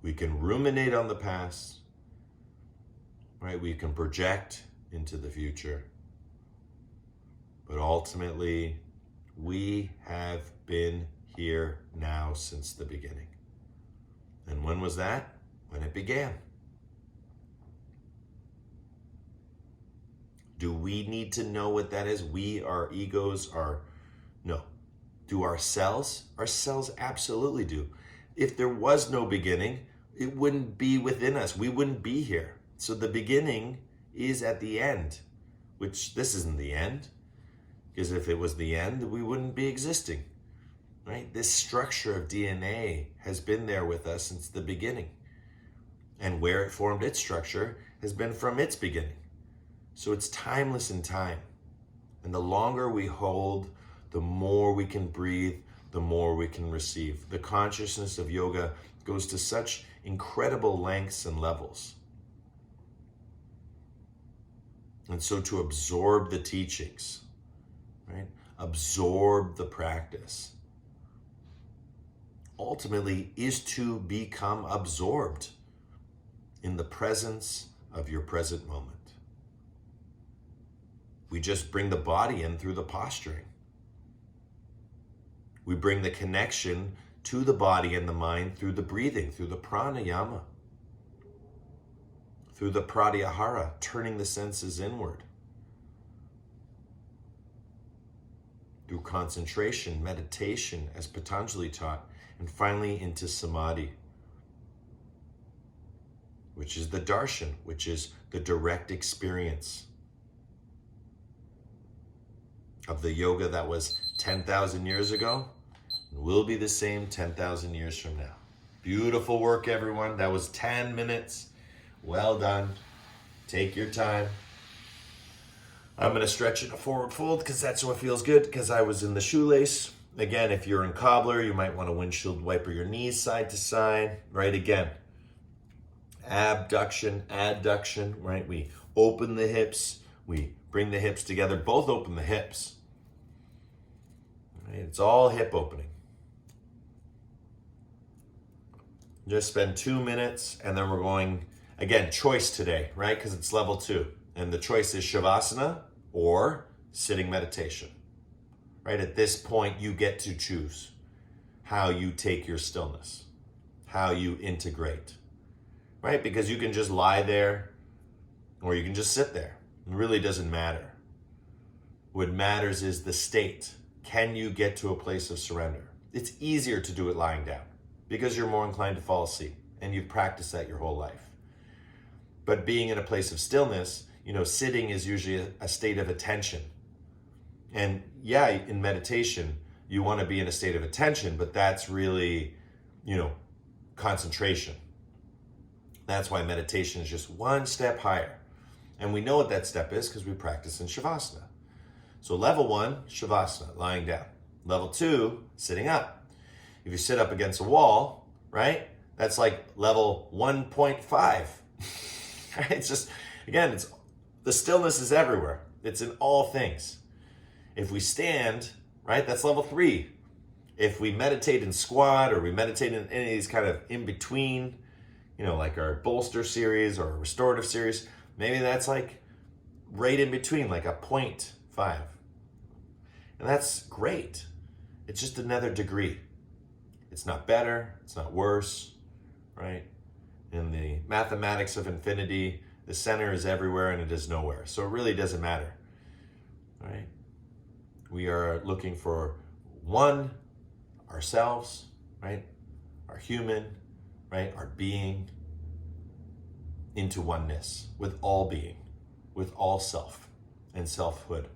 We can ruminate on the past, right? We can project into the future. But ultimately, we have been here now since the beginning. And when was that? When it began. Do we need to know what that is? We, our egos, no. Do our cells? Our cells absolutely do. If there was no beginning, it wouldn't be within us. We wouldn't be here. So the beginning is at the end, which this isn't the end. Because if it was the end, we wouldn't be existing. Right? This structure of DNA has been there with us since the beginning. And where it formed its structure has been from its beginning. So it's timeless in time. And the longer we hold, the more we can breathe, the more we can receive. The consciousness of yoga goes to such incredible lengths and levels. And so to absorb the teachings, right? Absorb the practice, ultimately is to become absorbed in the presence of your present moment. We just bring the body in through the posturing. We bring the connection to the body and the mind through the breathing, through the pranayama, through the pratyahara, turning the senses inward. concentration, meditation, as Patanjali taught, and finally into samadhi, which is the darshan, which is the direct experience of the yoga that was 10,000 years ago and will be the same 10,000 years from now. Beautiful work, everyone. That was 10 minutes. Well done. Take your time. I'm going to stretch in a forward fold because that's what feels good, because I was in the shoelace. Again, if you're in cobbler, you might want to windshield wiper your knees side to side, right? Again, abduction, adduction, right? We open the hips, we bring the hips together, both open the hips. Right? It's all hip opening. Just spend 2 minutes, and then we're going, again, choice today, right? Because it's level 2. And the choice is Shavasana or sitting meditation, right? At this point, you get to choose how you take your stillness, how you integrate, right? Because you can just lie there or you can just sit there. It really doesn't matter. What matters is the state. Can you get to a place of surrender? It's easier to do it lying down because you're more inclined to fall asleep, and you've practiced that your whole life. But being in a place of stillness, sitting is usually a state of attention. And yeah, in meditation, you want to be in a state of attention, but that's really, concentration. That's why meditation is just one step higher. And we know what that step is because we practice in Shavasana. So level 1, Shavasana, lying down. Level 2, sitting up. If you sit up against a wall, right, that's like level 1.5. Right? It's just, again, the stillness is everywhere. It's in all things. If we stand, right, that's level 3. If we meditate in squat, or we meditate in any of these kind of in between, like our bolster series or restorative series, maybe that's like right in between, like a 0.5. And that's great. It's just another degree. It's not better, it's not worse, right? In the mathematics of infinity, the center is everywhere and it is nowhere. So it really doesn't matter, right? We are looking for one, ourselves, right? Our human, right? Our being into oneness with all being, with all self and selfhood.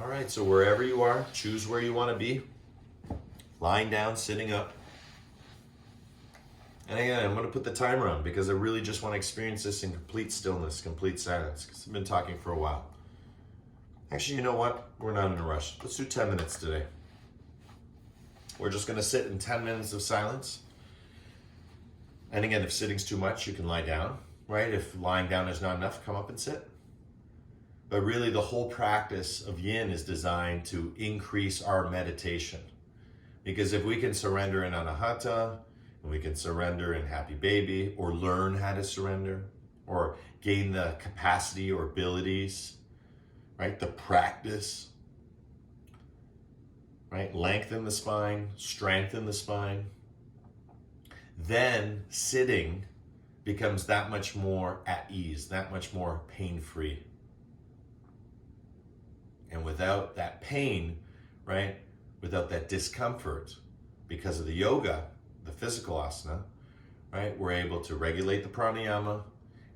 All right, so wherever you are, choose where you want to be. Lying down, sitting up. And again, I'm going to put the timer on because I really just want to experience this in complete stillness, complete silence, because I've been talking for a while. Actually, you know what? We're not in a rush. Let's do 10 minutes today. We're just going to sit in 10 minutes of silence. And again, if sitting's too much, you can lie down, right? If lying down is not enough, come up and sit. But really, the whole practice of Yin is designed to increase our meditation. Because if we can surrender in Anahata, and we can surrender in Happy Baby, or learn how to surrender, or gain the capacity or abilities, right? The practice, right? Lengthen the spine, strengthen the spine. Then sitting becomes that much more at ease, that much more pain-free. And without that pain, right? Without that discomfort, because of the yoga, the physical asana, right? We're able to regulate the pranayama,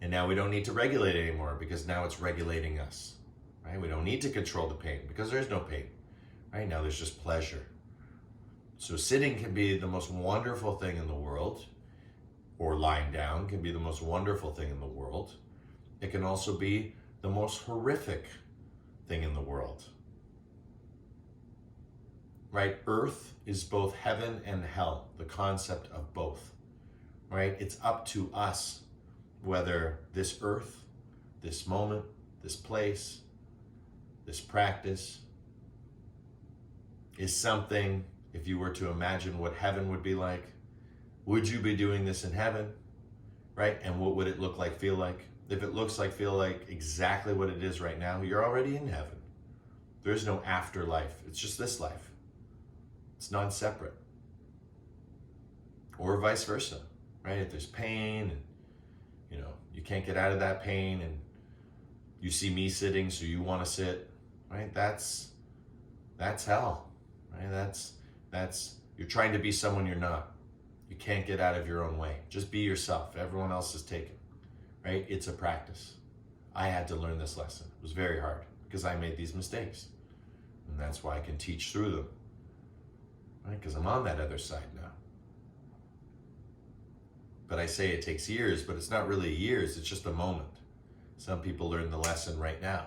and now we don't need to regulate it anymore because now it's regulating us, right? We don't need to control the pain because there's no pain, right? Now there's just pleasure. So sitting can be the most wonderful thing in the world, or lying down can be the most wonderful thing in the world. It can also be the most horrific thing in the world. Right? Earth is both heaven and hell, the concept of both, right? It's up to us whether this earth, this moment, this place, this practice is something, if you were to imagine what heaven would be like, would you be doing this in heaven, right? And what would it look like, feel like? If it looks like, feel like exactly what it is right now, you're already in heaven. There's no afterlife. It's just this life. It's non-separate. Or vice versa, right? If there's pain and, you can't get out of that pain and you see me sitting, so you want to sit, right? That's hell, right? That's you're trying to be someone you're not. You can't get out of your own way. Just be yourself. Everyone else is taken, right? It's a practice. I had to learn this lesson. It was very hard because I made these mistakes. And that's why I can teach through them, right? Because I'm on that other side now. But I say it takes years, but it's not really years, it's just a moment. Some people learn the lesson right now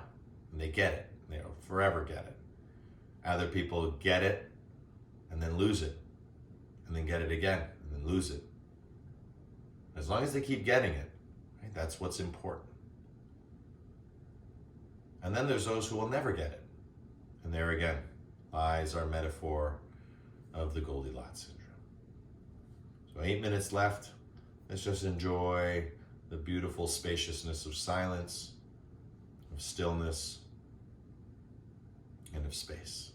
and they get it. They'll forever get it. Other people get it and then lose it, and then get it again and then lose it. As long as they keep getting it, right, that's what's important. And then there's those who will never get it. And there again lies our metaphor of the Goldilocks syndrome. So 8 minutes left. Let's just enjoy the beautiful spaciousness of silence, of stillness, and of space.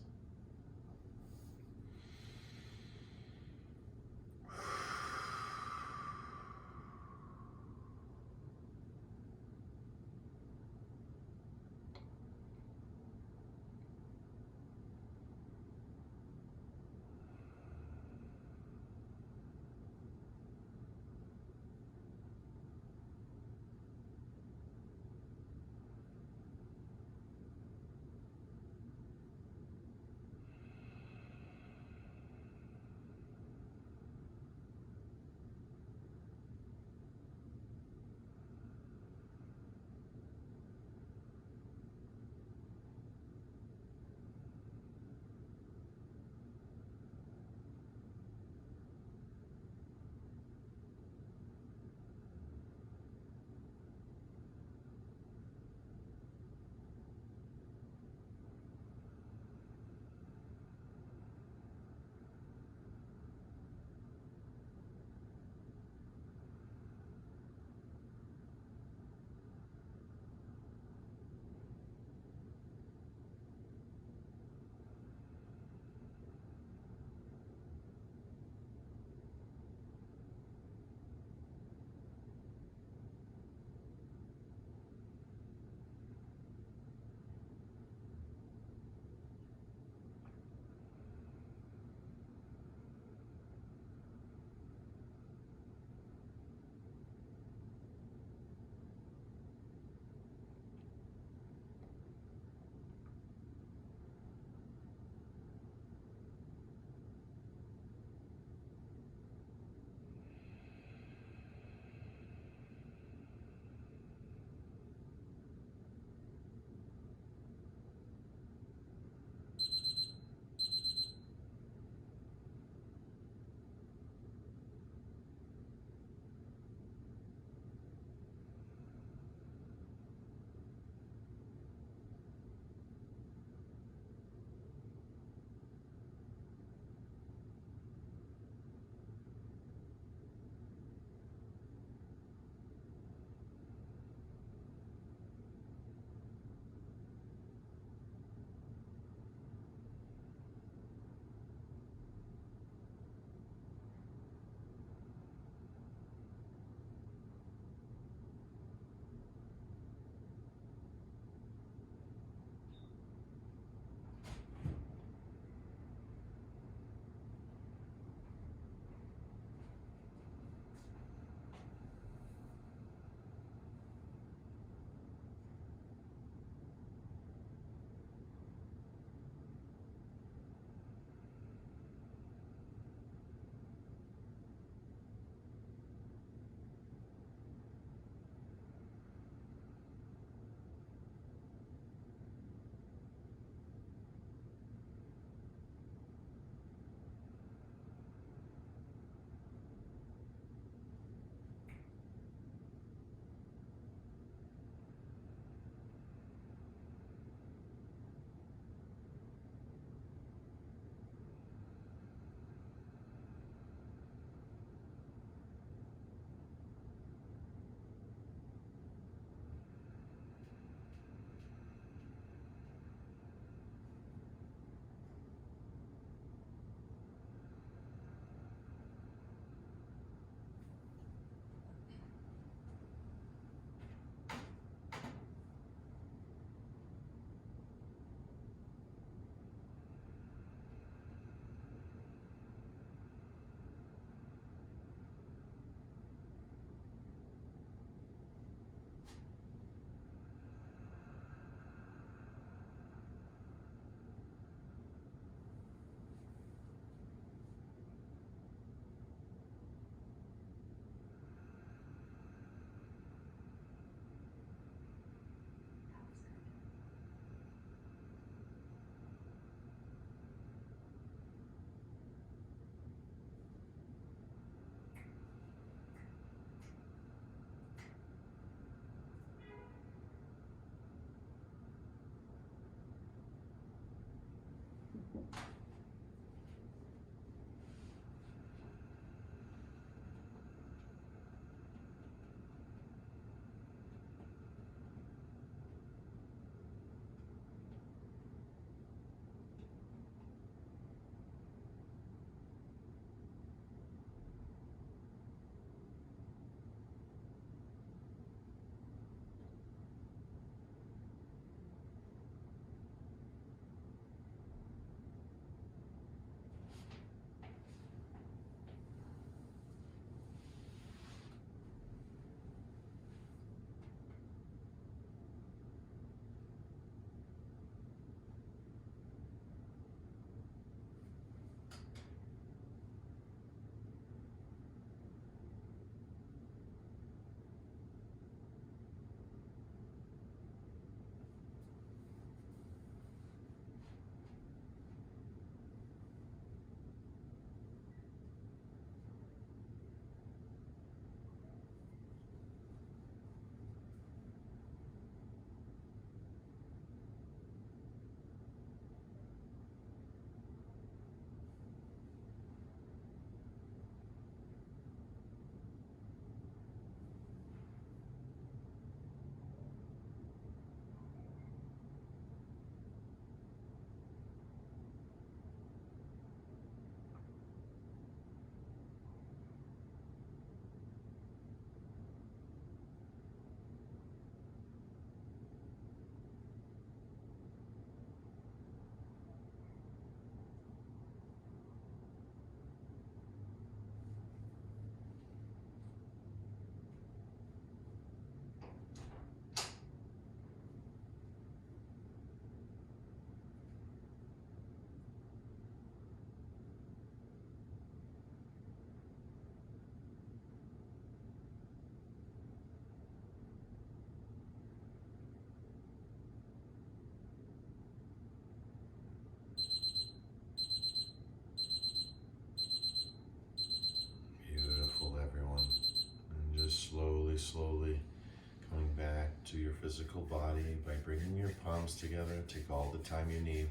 to your physical body by bringing your palms together. Take all the time you need.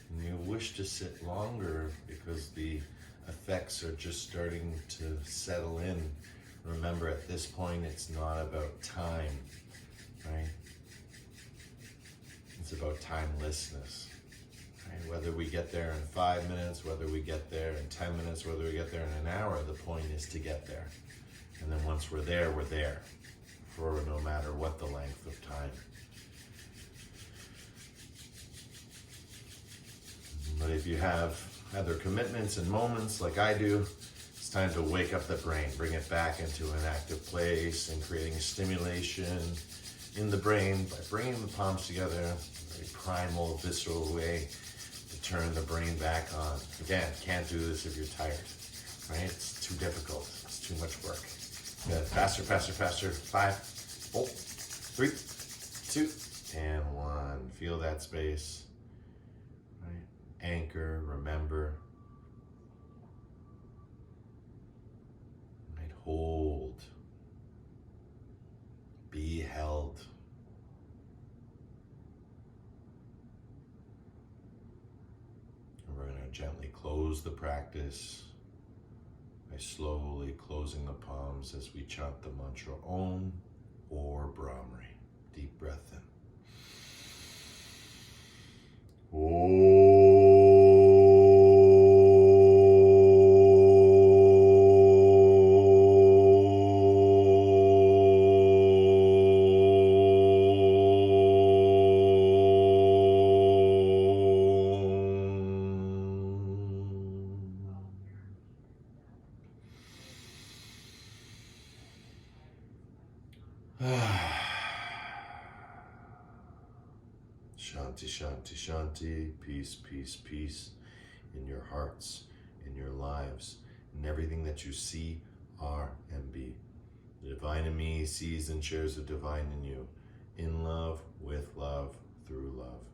And you'll wish to sit longer because the effects are just starting to settle in. Remember, at this point, it's not about time, right? It's about timelessness, right? Whether we get there in 5 minutes, whether we get there in 10 minutes, whether we get there in an hour, the point is to get there. And then once we're there for no matter what the length of time. But if you have other commitments and moments like I do, it's time to wake up the brain, bring it back into an active place and creating stimulation in the brain by bringing the palms together in a very primal, visceral way to turn the brain back on. Again, can't do this if you're tired, right? It's too difficult. It's too much work. Good. Faster, faster, faster. 5, 4, 3, 2, and 1. Feel that space. Right? Anchor, remember. Right? Hold. Be held. And we're going to gently close the practice by slowly closing the palms as we chant the mantra Om or Brahmari. Deep breath in. Om. Shanti, shanti, shanti. Peace, peace, peace in your hearts, in your lives, in everything that you see, are, and be. The divine in me sees and shares the divine in you, in love, with love, through love.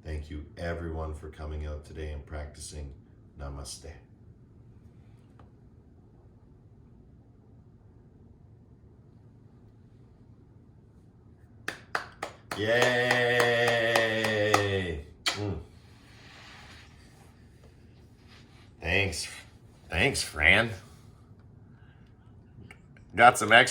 Thank you everyone for coming out today and practicing. Namaste. Yay! Thanks, Fran. Got some extra.